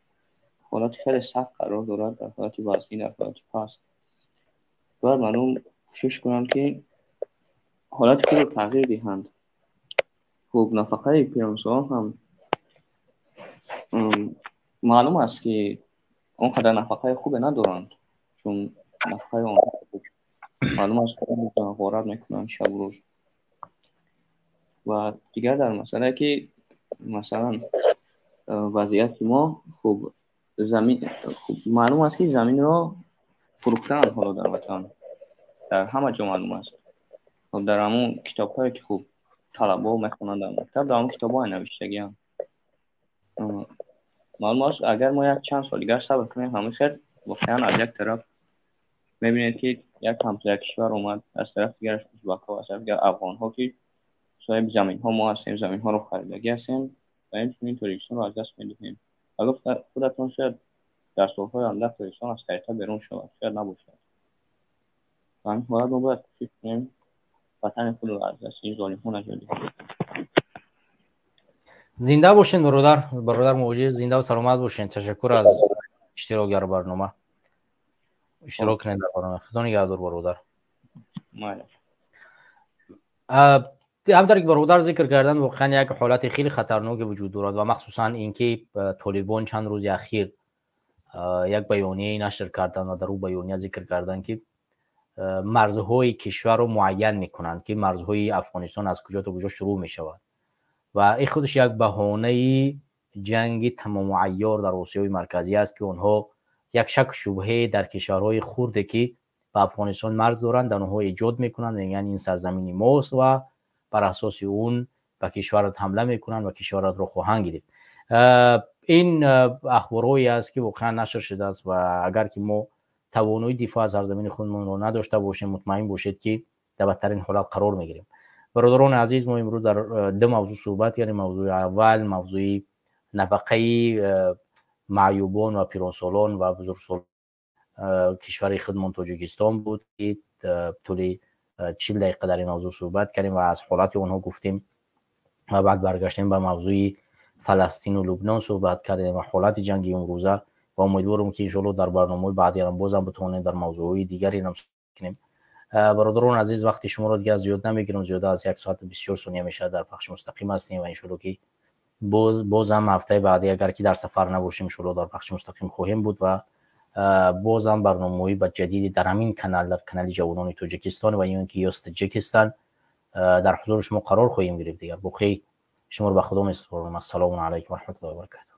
حالت خیلی سخت قرار دارد، در حالت وضعی، در حالت پست. باید مردم کوشش کنند که حالت خود رو تغییر دهند. خب نفقه پیرانسولان هم معلوم است که اونقدر نفقه خوب ندارند، چون نفقه آنها معلوم است که غارت میکنند شب و روز. و دیگر در مسئله که مثلا وضعیت ما خوب زمین معلوم است که زمین را فروختن حالا در وطن در همه جا معلوم است. خب در همون کتاب هایی که خوب طلبا میخونند در مکتب در همون کتاب های نوشتگی هم معلوم است اگر ما یک چند سال دیگر صبر کنیم همه خیر واقعا از یک طرف میبینید که یک همسایه کشور اومد، از طرف دیگرش ازبک ها، از طرف دیگر افغان ها که صاحب زمین ها ما هستیم، زمین ها رو خریدگی هستیم و این تاجیکستان رو از دست میدهیم. اگر خودتون شاید در سالهای آینده تاجیکستان از خریطه بیرون شود، شاید نباشد. و همین حالت ما باید کوشش کنیم وطن خود رو از دست این ظالم‌ها نجات دهیم. زنده باشین برادر مهاجر، زنده و سلامت باشین. تشکر از اشتراک در برنامه. اشتراک کنید در برنامه. خدا نگهدار برادر. همونطور که برادر ذکر کردن واقعا یک حالت خیلی خطرناک وجود دارد و مخصوصا اینکه طالبان چند روز اخیر یک بیانیه نشر کردن و در اون بیانیه ذکر کردن که مرزهای کشور رو معین میکنند که مرزهای افغانستان از کجا تا کجا شروع میشود و این خودش یک بهانه جنگ تمام عیار در آسیای مرکزی است که اونها یک شک شبهه در کشورهای خرد که با افغانستان مرز دارند در اونها ایجاد میکنند، یعنی این سرزمین ماست و بر اساس اون به کشورت حمله میکنند و کشورت رو خواهند گرفت. این اخبارهایی است که واقعا نشر شده است و اگر که ما توانایی دفاع از سرزمین خودمون رو نداشته باشیم مطمئن باشید که در بدترین حالت قرار میگیریم. برادران عزیز، ما امروز در دو موضوع صحبت کردیم. موضوع اول موضوع نفقه معیوبان و پیرانسالان و بزرگسالان کشور خودمون تاجیکستان بود که طول 40 دقیقه در این موضوع صحبت کردیم و از حالات اونها گفتیم و بعد برگشتیم به موضوع فلسطین و لبنان صحبت کردیم و حالات جنگی امروزه و امیدوارم که ان شاء الله در برنامه بعدی هم بازم بتونیم در موضوعی دیگری هم صحبت کنیم. برادران عزیز، وقتی شما را دیگه زیاد نمیگیرم، زیاد از 1 ساعت و 24 ثانیه میشه در پخش مستقیم هستیم و ان شاء الله که بازم هفته بعدی اگر که در سفر نباشیم ان شاء الله در پخش مستقیم خواهیم بود و بازم برنامه‌ای با جدیدی در همین کانال، در کانال جوانان تاجیکستان و اینکه یاست تاجیکستان در حضور شما قرار خواهیم گرفت. دیگر بخیر شما رو به خدا میسپارم. السلام علیکم و رحمت الله و برکاته.